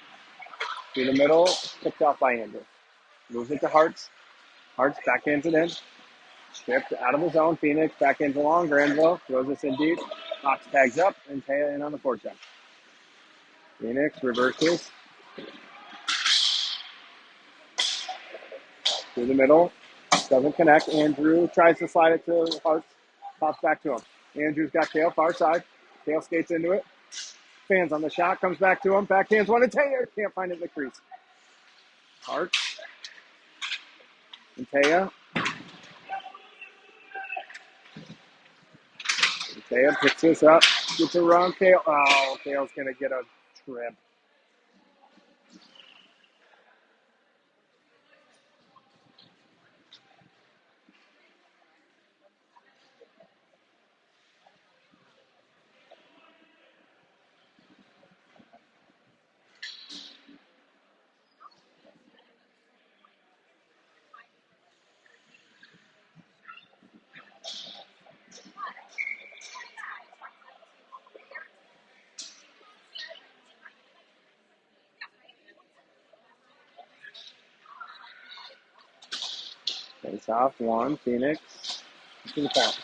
Through the middle. Picked off by Andrew. Moves it to Hartz. Hartz backhands it in. Stripped out of the zone. Phoenix backhands along. Granville throws this in deep. Fox tags up and Taya in on the forecheck. Phoenix reverses. Through the middle. Doesn't connect. Andrew tries to slide it to Hartz. Pops back to him. Andrew's got Kale far side. Kale skates into it. Fans on the shot. Comes back to him. Backhands one to Taya. Can't find it in the crease. Hartz. And Taya. Taya picks this up. Gets around Kale. Oh, Kale's going to get a trip. Face off one. Phoenix. To the point.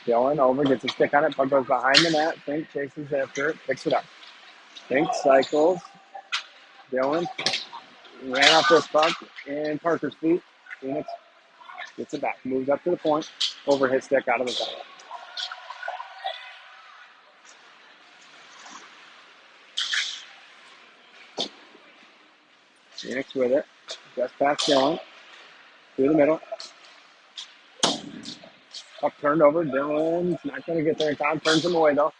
Dylan over, gets a stick on it, puck goes behind the net. Fink chases after it, picks it up. Fink cycles. Dylan ran off this puck in Parker's feet. Phoenix gets it back, moves up to the point, over his stick out of the zone. Phoenix with it, just past Dylan, through the middle. Puck turned over. Dylan's not going to get there in time. Turns him away though.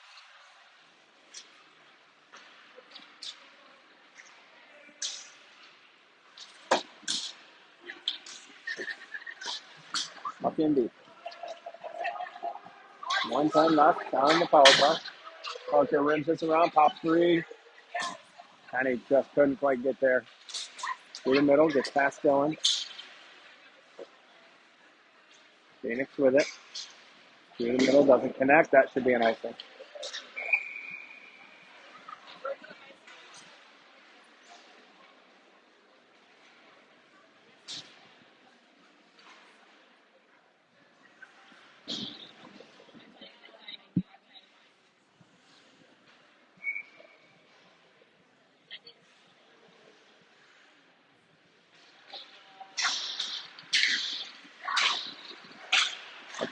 Puck in deep. 1 time left on the power play. Parker rims this around, pops three. Kind of just couldn't quite get there. Through the middle, gets past Dylan. Phoenix with it. Through the middle, doesn't connect. That should be an icing.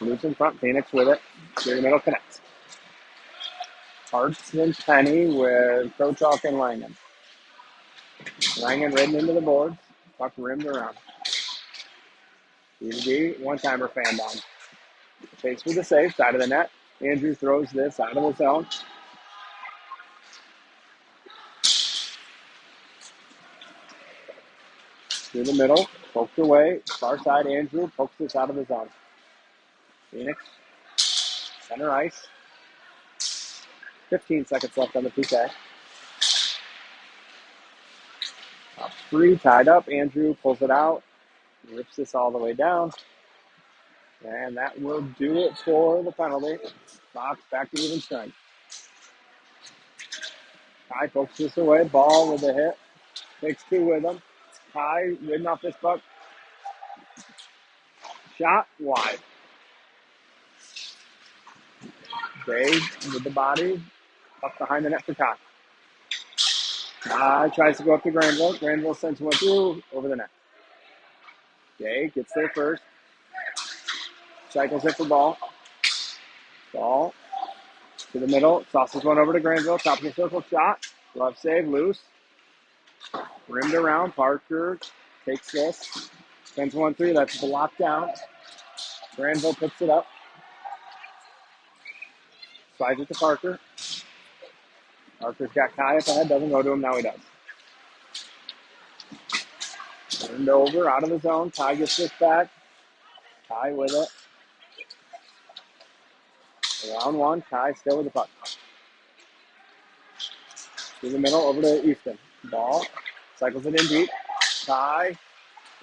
Loose in front. Phoenix with it. Through the middle, connects. Hartz and Penny with Crochalk and Langen. Langen ridden into the boards. Puck rimmed around. D, one-timer fan down. Chase for the save, side of the net. Andrew throws this out of the zone. Through the middle, poked away. Far side, Andrew pokes this out of the zone. Phoenix, center ice. 15 seconds left on the PK. Free, tied up. Andrew pulls it out. Rips this all the way down. And that will do it for the penalty. Fox back to even strength. Kai pokes this away. Ball with a hit. Takes two with him. Kai ridden off this puck. Shot wide. Dave with the body. Up behind the net for Kai. Kai tries to go up to Granville. Granville sends one through over the net. Dave gets there first. Cycles it for ball. Ball to the middle. Tosses one over to Granville. Top of the circle. Shot. Glove save. Loose. Rimmed around. Parker takes this. Sends one through. That's blocked down. Granville picks it up. Slides it to Parker. Parker's got Kai up ahead. Doesn't go to him. Now he does. Turned over. Out of the zone. Kai gets this back. Kai with it. Round one. Kai still with the puck. Through the middle. Over to Easton. Ball. Cycles it in deep. Kai.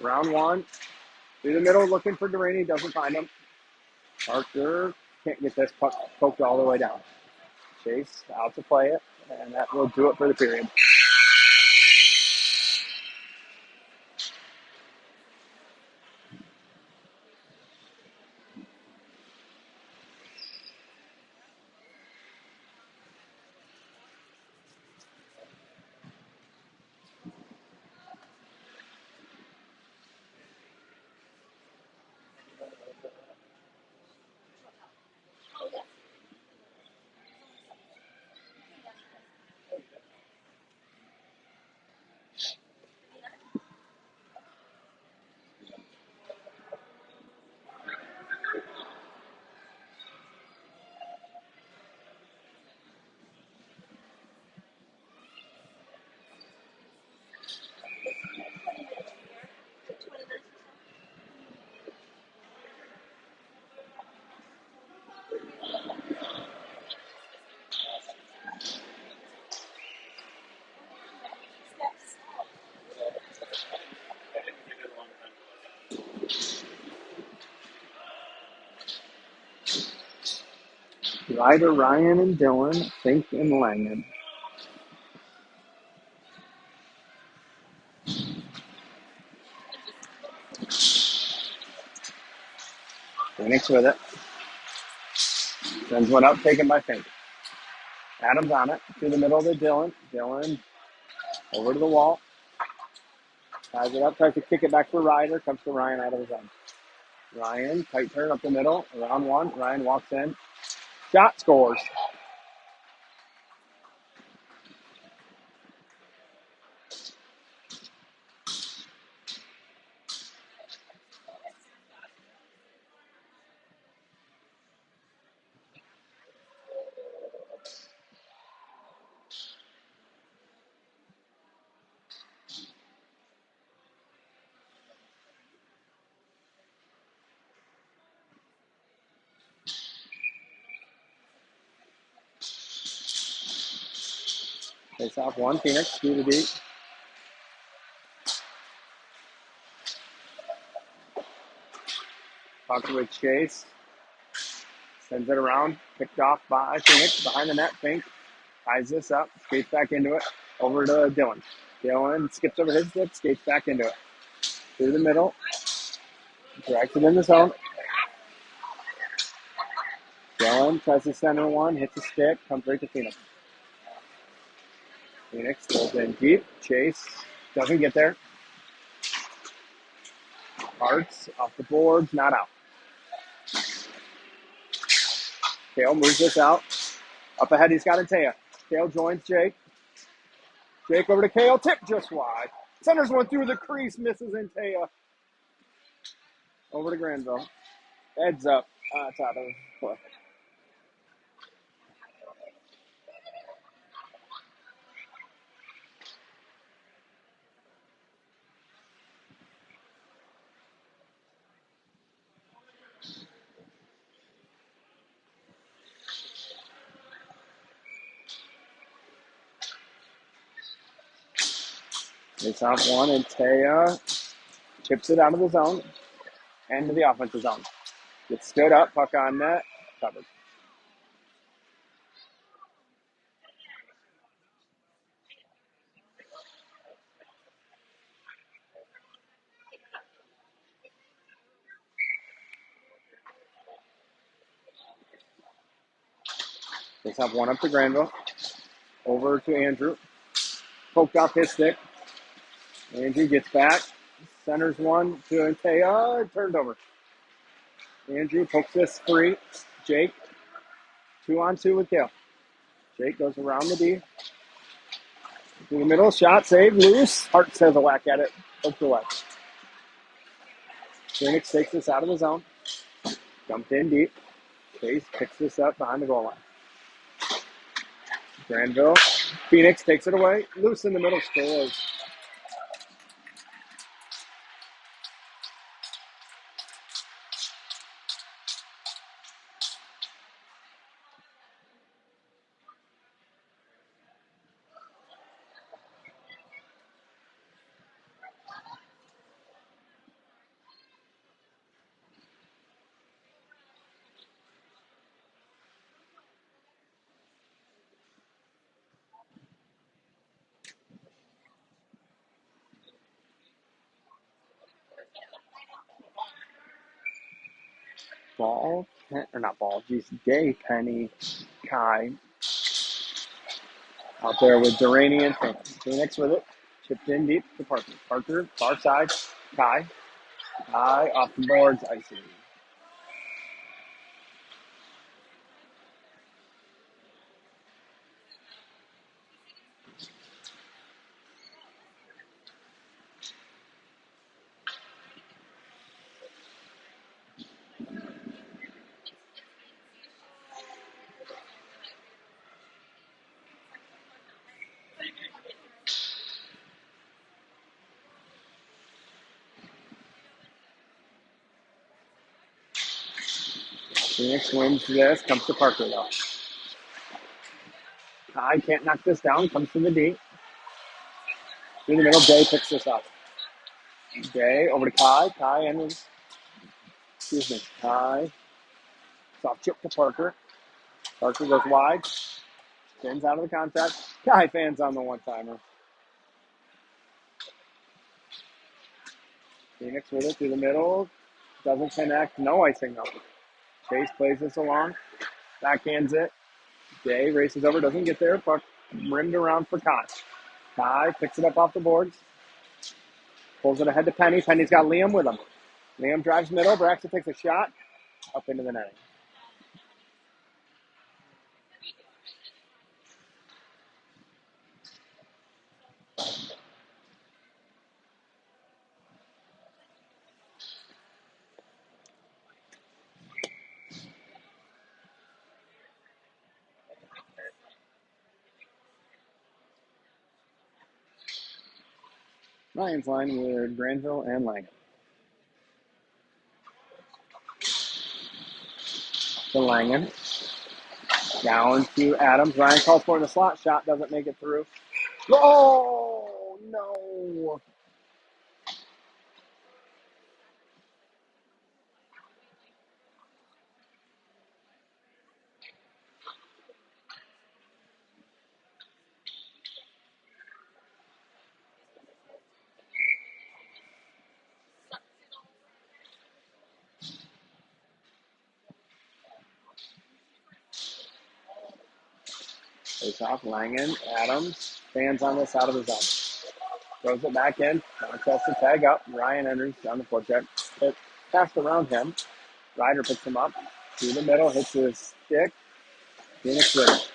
Round one. Through the middle. Looking for Duraney. Doesn't find him. Parker can't get this puck poked all the way down. Chase out to play it. And that will do it for the period. Ryder, Ryan, and Dylan, Fink, and Langen. Phoenix with it. Sends one up, taken by Fink. Adams on it. Through the middle to Dylan. Dylan over to the wall. Ties it up, tries to kick it back for Ryder. Comes to Ryan out of his own. Ryan, tight turn up the middle. Around one. Ryan walks in. Shot, scores. Face off one. Phoenix through the deep. Puck with Chase. Sends it around. Picked off by Phoenix. Behind the net. Fink ties this up. Skates back into it. Over to Dylan. Dylan skips over his stick. Skates back into it. Through the middle. Drags it in the zone. Dylan tries to center one. Hits a stick. Comes right to Phoenix. Phoenix goes in deep. Chase doesn't get there. Hearts off the boards. Not out. Kale moves this out. Up ahead, he's got Antea. Kale joins Jake. Jake over to Kale. Tip just wide. Centers one through the crease, misses Antea. Over to Granville. Heads up. It's out of play. It's out one, and Taya chips it out of the zone and to the offensive zone. Gets stood up, puck on net, covered. Let's have one up to Granville. Over to Andrew. Poked off his stick. Andrew gets back. Centers one to Antea. Turned over. Andrew pokes this free. Jake. 2-on-2 with Kale. Jake goes around the D. To the middle. Shot saved. Loose. Hart has a whack at it. Poked away. Phoenix takes this out of the zone. Jumped in deep. Chase picks this up behind the goal line. Granville. Phoenix takes it away. Loose in the middle. Scores. Ball, or not ball, geez, Day, Penny, Kai, out there with Durrani and Phoenix. Phoenix with it, chipped in deep to Parker. Parker, far side, Kai, off the boards, icing. Phoenix wins this, comes to Parker though. Kai can't knock this down, comes to the D. Through the middle, Day picks this up. Day over to Kai, Kai, soft chip to Parker. Parker goes wide, spins out of the contact. Kai fans on the one-timer. Phoenix with it through the middle, doesn't connect, no icing though. Chase plays this along, backhands it. Day races over, doesn't get there, puck rimmed around for Kai. Kai picks it up off the boards, pulls it ahead to Penny. Penny's got Liam with him. Liam drives middle, Braxton takes a shot, up into the netting. Ryan's line with Granville and Lang. To Langen. Down to Adams. Ryan calls for the slot shot, doesn't make it through. Oh, no. Face off, Langen, Adams, fans on this out of the zone. Throws it back in, contest to tag up. Ryan enters down the forecheck. It passed around him. Ryder picks him up. Through the middle, hits his stick. Phoenix with it.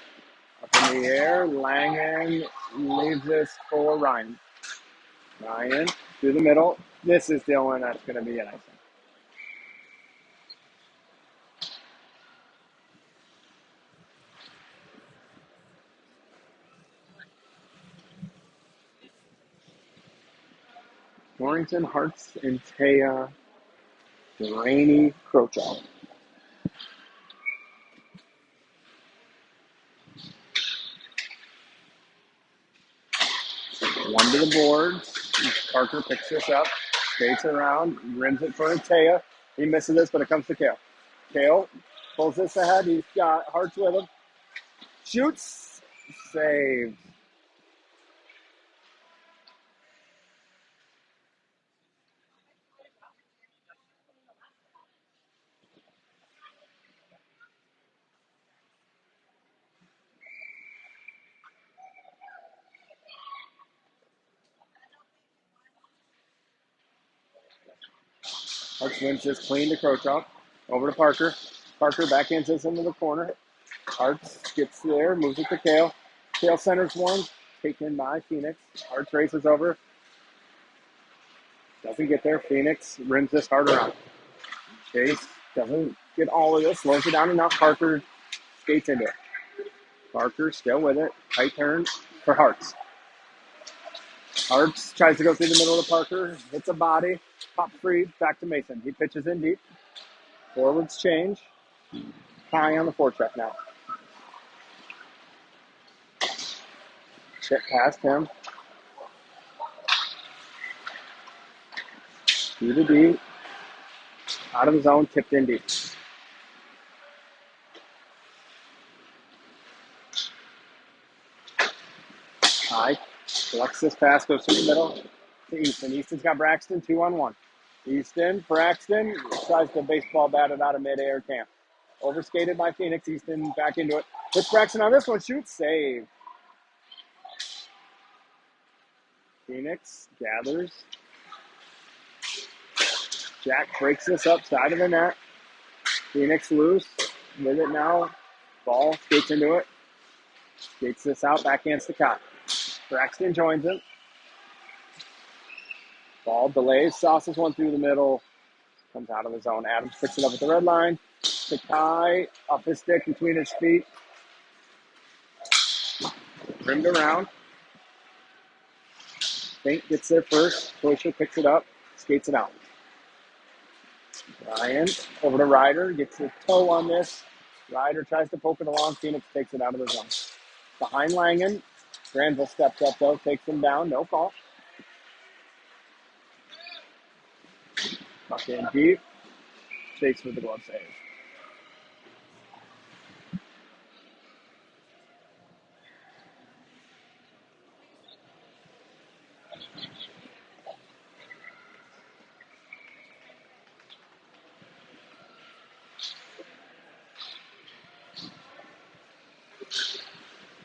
Up in the air, Langen leaves this for Ryan. Ryan through the middle. This is Dylan. That's going to be an icing. Warrington, Harts, and Taya, Rainey, Crochow. One to the boards. Parker picks this up, skates around, rims it for Taya. He misses this, but it comes to Kale. Kale pulls this ahead. He's got Harts with him. Shoots. Saved. Harts wins this clean to Crochow. Over to Parker. Parker backhands this into the corner. Harts gets there, moves it to Kale. Kale centers one, taken by Phoenix. Harts races over. Doesn't get there. Phoenix rims this hard around. Chase doesn't get all of this. Slows it down enough. Parker skates into it. Parker still with it. Tight turn for Harts. Harts tries to go through the middle of Parker. Hits a body. Pop free. Back to Mason. He pitches in deep. Forwards change. High on the forecheck now. Chip past him. D to D. Out of the zone. Tipped in deep. High. Collects this pass. Goes through the middle to Easton. Easton's got Braxton 2-on-1. Easton, Braxton tries to baseball bat it out of midair. Can't. Overskated by Phoenix. Easton back into it. Puts Braxton on this one. Shoots. Save. Phoenix gathers. Jack breaks this up side of the net. Phoenix loose. With it now. Ball skates into it. Skates this out. Backhands to Cott. Braxton joins him. Ball delays. Sauces one through the middle. Comes out of the zone. Adams picks it up at the red line. Sakai up his stick between his feet. Rimmed around. Fink gets there first. Glacier picks it up. Skates it out. Ryan over to Ryder. Gets a toe on this. Ryder tries to poke it along. Phoenix takes it out of the zone. Behind Langen. Granville steps up though. Takes him down. No call. Tuck in deep. Chase with the glove save.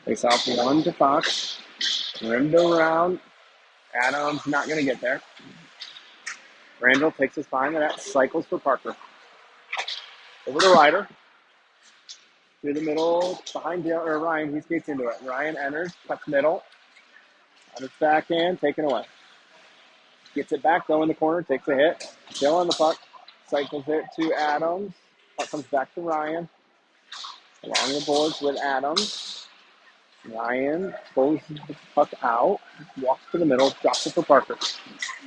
Face off one to Fox. Rimmed around. Adams not going to get there. Randall takes his time and that cycles for Parker. Over to Ryder. Through the middle, behind Ryan, he skates into it. Ryan enters, cuts middle. On his backhand, taken away. Gets it back, though, in the corner, takes a hit. Still on the puck. Cycles it to Adams. Puck comes back to Ryan. Along the boards with Adams. Ryan pulls the puck out, walks to the middle, drops it for Parker.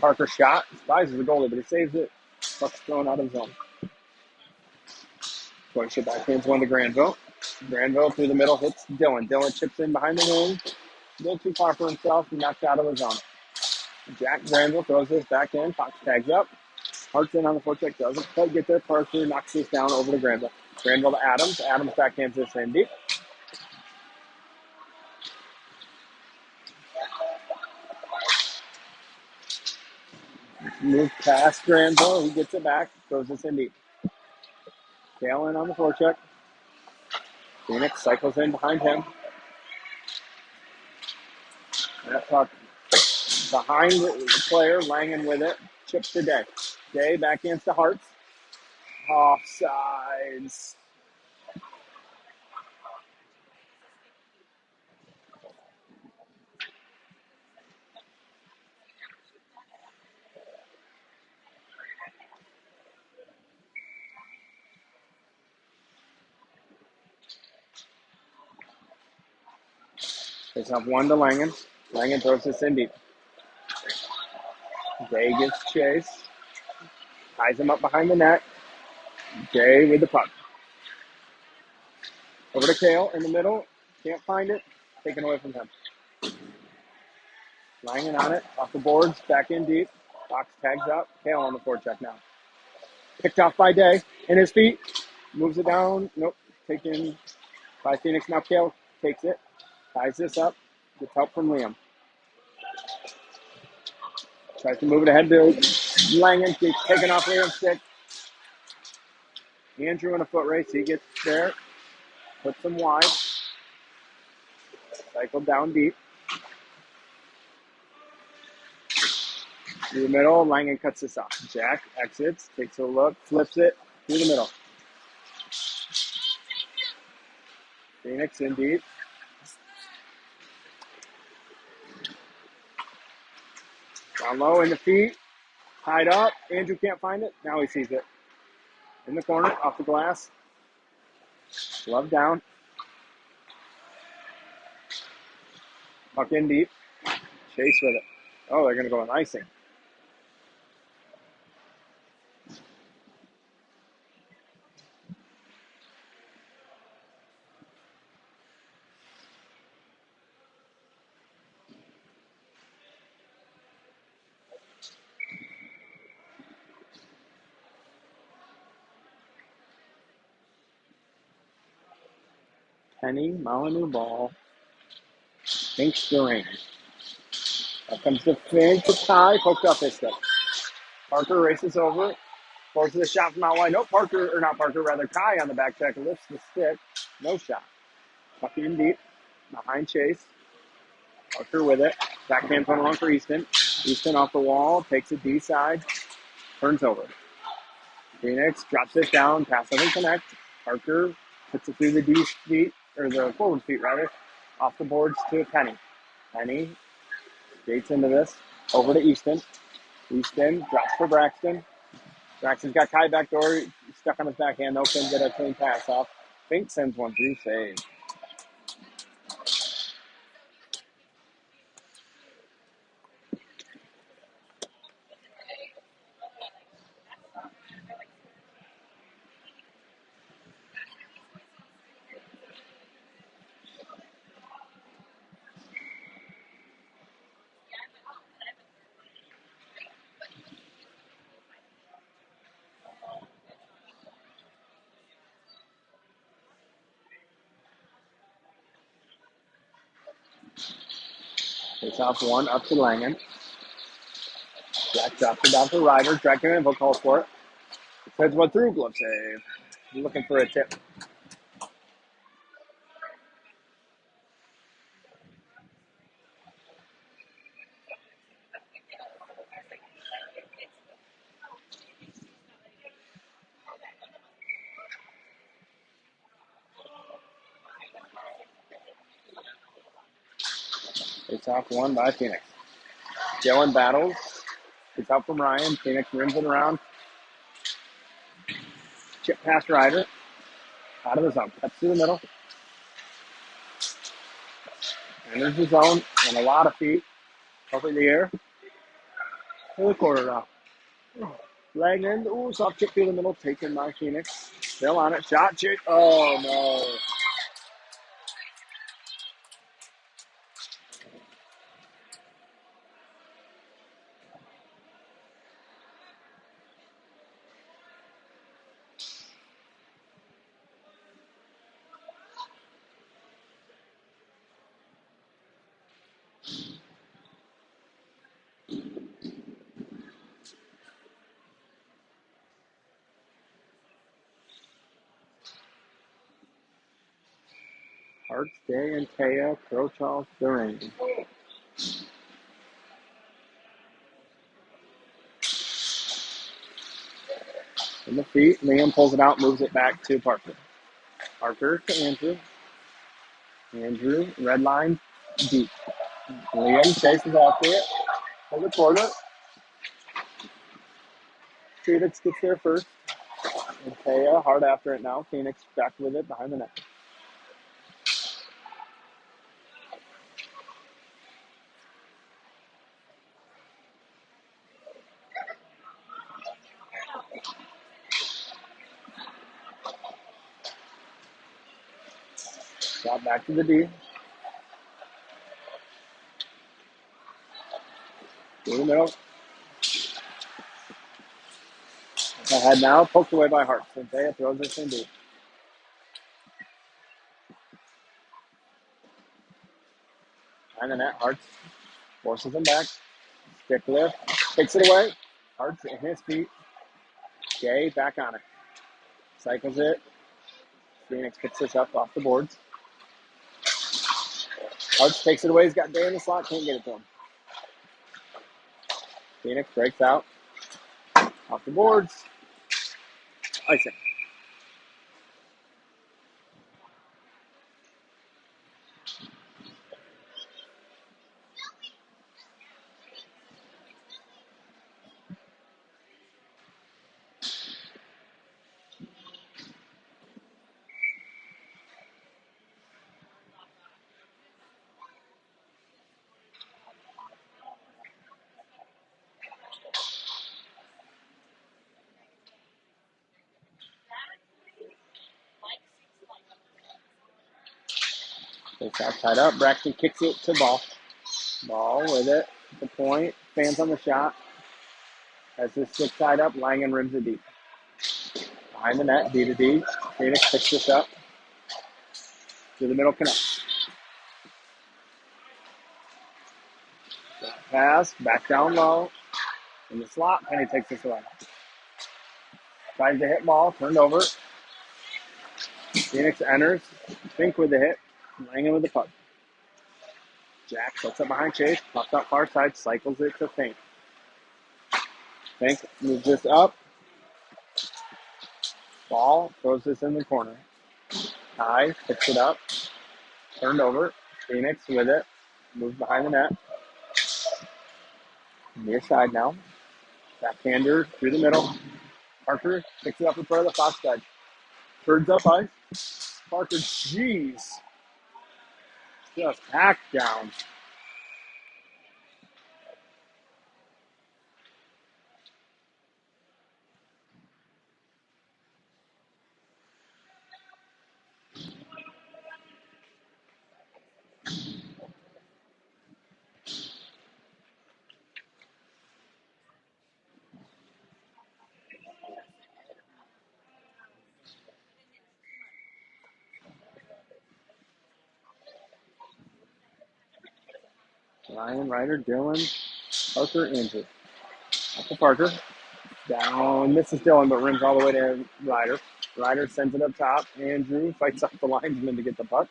Parker shot, spies the goalie, but he saves it. Puck's thrown out of zone. Deutsche backhands one to Granville. Granville through the middle hits Dylan. Dylan chips in behind the wing. A little too far for himself. He knocks out of the zone. Jack Granville throws this back in. Fox tags up. Harts in on the forecheck. Doesn't quite get there. Parker knocks this down over to Granville. Granville to Adams. Adams backhands this in deep. Move past Granville. He gets it back. Throws this in deep. Kale in on the forecheck. Phoenix cycles in behind him. That puck behind the player. Langen with it. Chips to Day. Day backhands to Harts. Offsides. It's up one to Langen. Langen throws this in deep. Day gets chase. Ties him up behind the net. Day with the puck. Over to Kale in the middle. Can't find it. Taken away from him. Langen on it. Off the boards. Back in deep. Fox tags up. Kale on the forecheck now. Picked off by Day. In his feet. Moves it down. Nope. Taken by Phoenix. Now Kale takes it. Ties this up. Gets help from Liam. Tries to move it ahead to Langen. Keeps taking off Liam's stick. Andrew in a foot race. He gets there. Puts him wide. Cycled down deep. Through the middle. Langen cuts this off. Jack exits. Takes a look. Flips it. Through the middle. Phoenix in deep. Down low in the feet. Tied up. Andrew can't find it. Now he sees it. In the corner. Off the glass. Glove down. Puck in deep. Chase with it. Oh, they're going to go on icing. Penny, Molyneux ball. Thinks the ring. Up comes the Phoenix. The tie. Poked off his stick. Parker races over. Forces a shot from out wide. No, Parker, or not Parker, rather Kai on the back check. Lifts the stick. No shot. Puck in deep. Behind Chase. Parker with it. Backhand coming on for Easton. Easton off the wall. Takes it D side. Turns over. Phoenix drops it down. Pass doesn't connect. Parker puts it through the D feet, or the forward feet rather. Off the boards to Penny. Penny skates into this. Over to Easton. Easton drops for Braxton. Braxton's got Kai back door. He's stuck on his backhand. No, couldn't get a clean pass off. Fink sends one through. Save. Takes off one up to Langen. Jack drops it down to Ryder. Dragon Info calls for it. Sends one through. Glove save. Looking for a tip. Takes off one by Phoenix. Jalen battles. Gets out from Ryan. Phoenix rims it around. Chip past Ryder. Out of the zone. Cuts through the middle. Enters the zone. And a lot of feet. Up in the air. To the corner now. Langen. Ooh, soft chip through the middle. Taken by Phoenix. Still on it. Shot. Chip. Oh, no. Hart's Day and Taya. Crochal's Duran. In the feet. Liam pulls it out. Moves it back to Parker. Parker to Andrew. Andrew. Red line. Deep. Liam chases after it. To the corner. Felix gets there first. And Taya hard after it now. Phoenix back with it behind the net. Shot back to the D. Through the middle. Ahead now. Poked away by Hart. Cynthia throws this in deep. Behind the net. Hart forces him back. Stick lift. Takes it away. Hart's in his feet. Jay back on it. Cycles it. Phoenix picks this up off the boards. Hart takes it away. He's got Day in the slot. Can't get it to him. Phoenix breaks out. Off the boards. Icing. Takes out, tied up. Braxton kicks it to Ball. Ball with it. The point. Fans on the shot. Has this stick tied up. Langen rims it deep. Behind the net. D to D. Phoenix picks this up. To the middle connect. Pass. Back down low. In the slot. Penny takes this away. Tries to hit Ball. Turned over. Phoenix enters. Fink with the hit. Langen with the puck. Jack sets up behind Chase. Pops out far side. Cycles it to Fink. Fink moves this up. Ball throws this in the corner. Ty picks it up. Turned over. Phoenix with it. Moves behind the net. Near side now. Backhander through the middle. Parker picks it up in front of the Fox side. Turns up ice. Parker, jeez. Just hacked down. Ryan, Ryder, Dylan, Parker, Andrew. Up to Parker. Down. Misses Dylan, but rims all the way to Ryder. Ryder sends it up top. Andrew fights up the linesman to get the puck.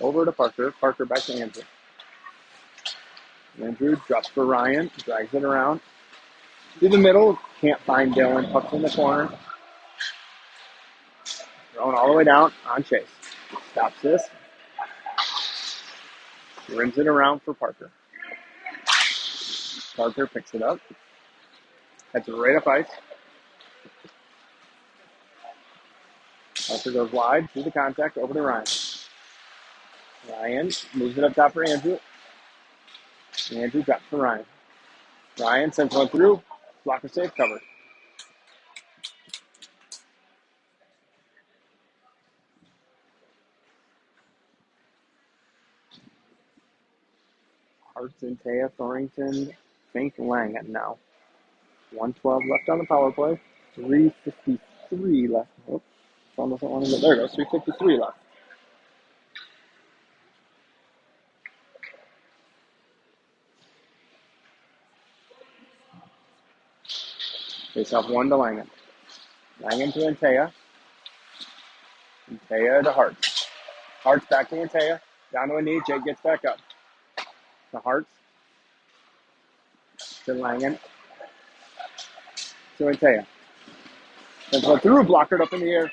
Over to Parker. Parker back to Andrew. Andrew drops for Ryan. Drags it around. Through the middle. Can't find Dylan. Puck's in the corner. Thrown all the way down on Chase. Stops this. Rims it around for Parker. Parker picks it up. Heads it right up ice. Parker goes wide through the contact over to Ryan. Ryan moves it up top for Andrew. Andrew drops for Ryan. Ryan sends one through. Blocker save covered. Hartson, Taya, Thornton, Fink, Langen now. 1:12 left on the power play. 3:53 left. Oops. Phone doesn't want to go. There it goes. 3:53 left. Face off one to Langen. Langen to Antea. Antea to Hartz. Hartz back to Antea. Down to a knee. Jake gets back up. To Hartz. To Langen. To Antea. Then go through. Blockered up in the air.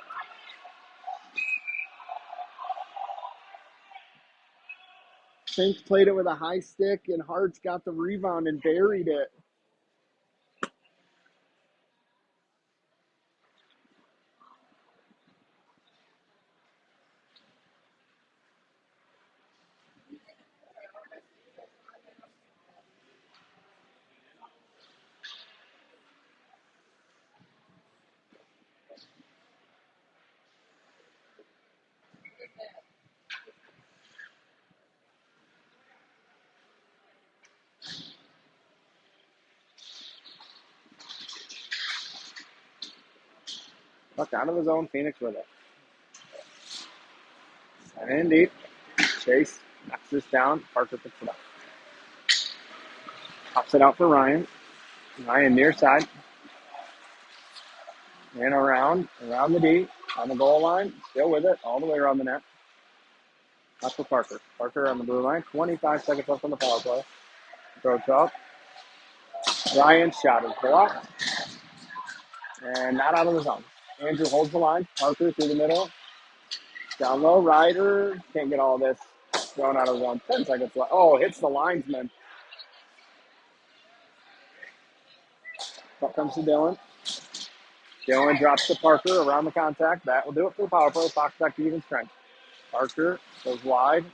Fink played it with a high stick, and Hartz got the rebound and buried it. Puck out of the zone. Phoenix with it. And in deep. Chase knocks this down. Parker picks it up. Pops it out for Ryan. Ryan near side. And around the D. On the goal line. Still with it. All the way around the net. That's for Parker. Parker on the blue line. 25 seconds left on the power play. Throw up. Ryan's shot is blocked. And not out of the zone. Andrew holds the line. Parker through the middle. Down low. Ryder. Can't get all this. Thrown out of the zone. 10 seconds left. Oh, hits the linesman. Puck comes to Dylan. Dylan drops to Parker around the contact. That will do it for the power play. Fox back to even strength. Parker goes wide.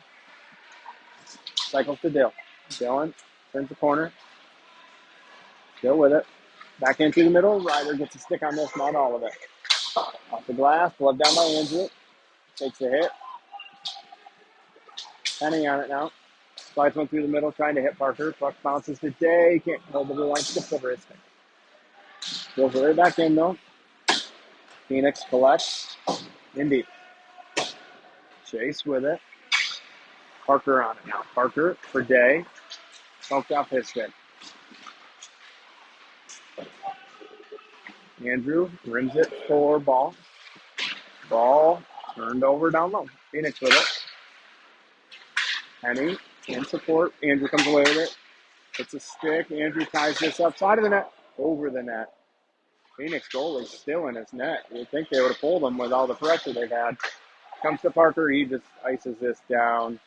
Cycles to Dylan. Dylan turns the corner. Still with it. Back into the middle. Ryder gets a stick on this, not all of it. Off the glass. Blood down by Andrew. Takes the hit. Penny on it now. Slides one through the middle, trying to hit Parker. Puck bounces to Day. Can't hold the blue line. Skips over his stick. Goes right back in, though. Phoenix collects. In deep. Chase with it. Parker on it now. Parker for Day. Smoked off his stick. Andrew rims it for Ball. Ball turned over down low. Phoenix with it. Penny in support. Andrew comes away with it. It's a stick. Andrew ties this up. Side of the net. Over the net. Phoenix goalie's still in his net. You'd think they would have pulled him with all the pressure they've had. Comes to Parker. He just ices this down.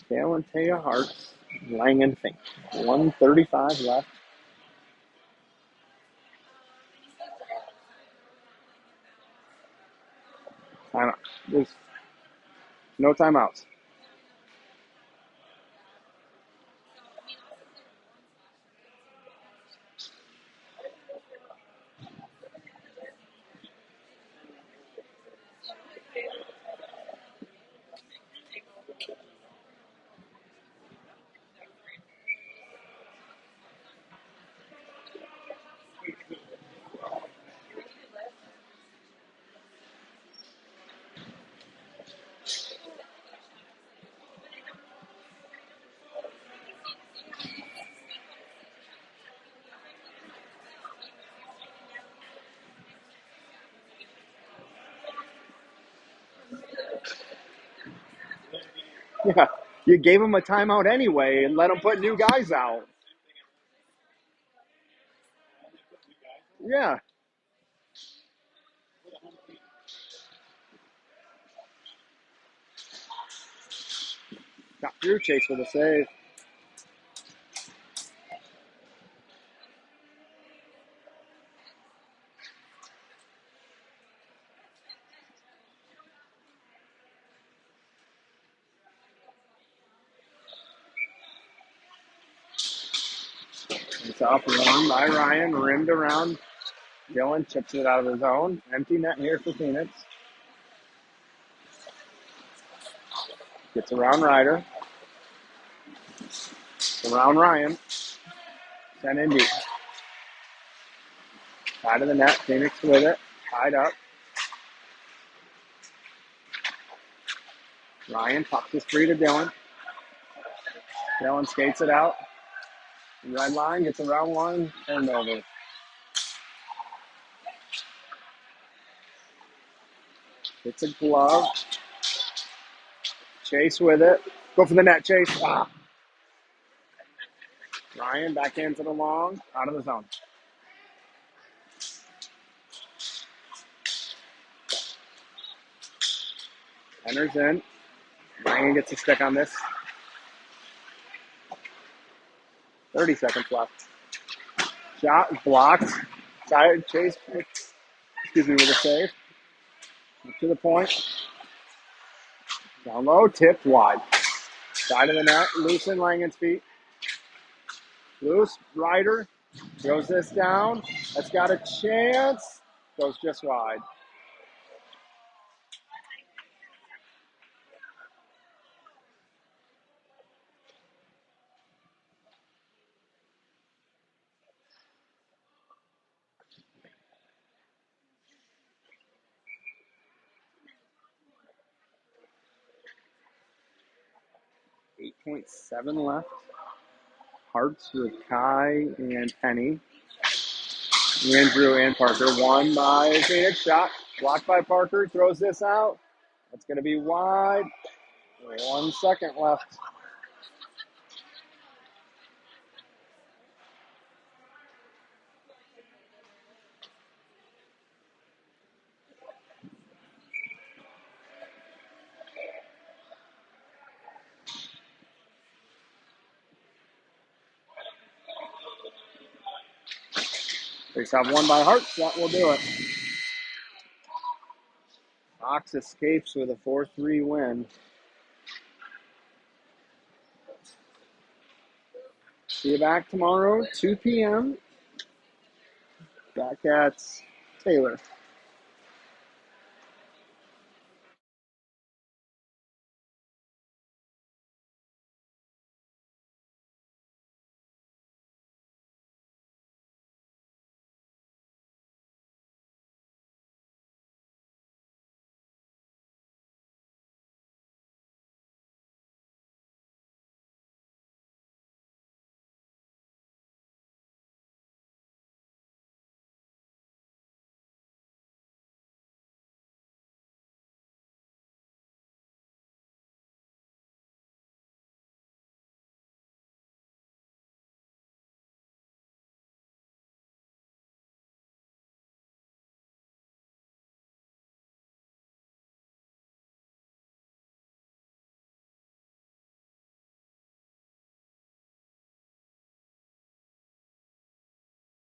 Dale and Taya Hart's Langen Fink. 1:35 left. Timeout. There's no timeouts. Yeah, you gave him a timeout anyway and let him put new guys out. Yeah. Got through Chase with a save. It's off one by Ryan, rimmed around. Dylan chips it out of the zone. Empty net here for Phoenix. Gets around Ryder. Around Ryan. Sent in deep. Side of the net. Phoenix with it. Tied up. Ryan pops this free to Dylan. Dylan skates it out. Red line. Gets around one. Turned over. It's a glove. Chase with it. Go for the net, Chase. Ah. Ryan back into the long. Out of the zone. Enters in. Ryan gets a stick on this. 30 seconds left. Shot blocked. Chase, with a save. Up to the point. Down low, tipped wide. Side of the net, loose in Langen's feet. Loose, Ryder, Throws this down. That's got a chance. Goes just wide. .7 left. Hearts with Kai and Penny. Andrew and Parker. One by Phoenix. Shot. Blocked by Parker. Throws this out. That's going to be wide. 1 second left. They have one by Hearts. That will do it. Fox escapes with a 4-3 win. See you back tomorrow, 2 p.m. Back at Taylor.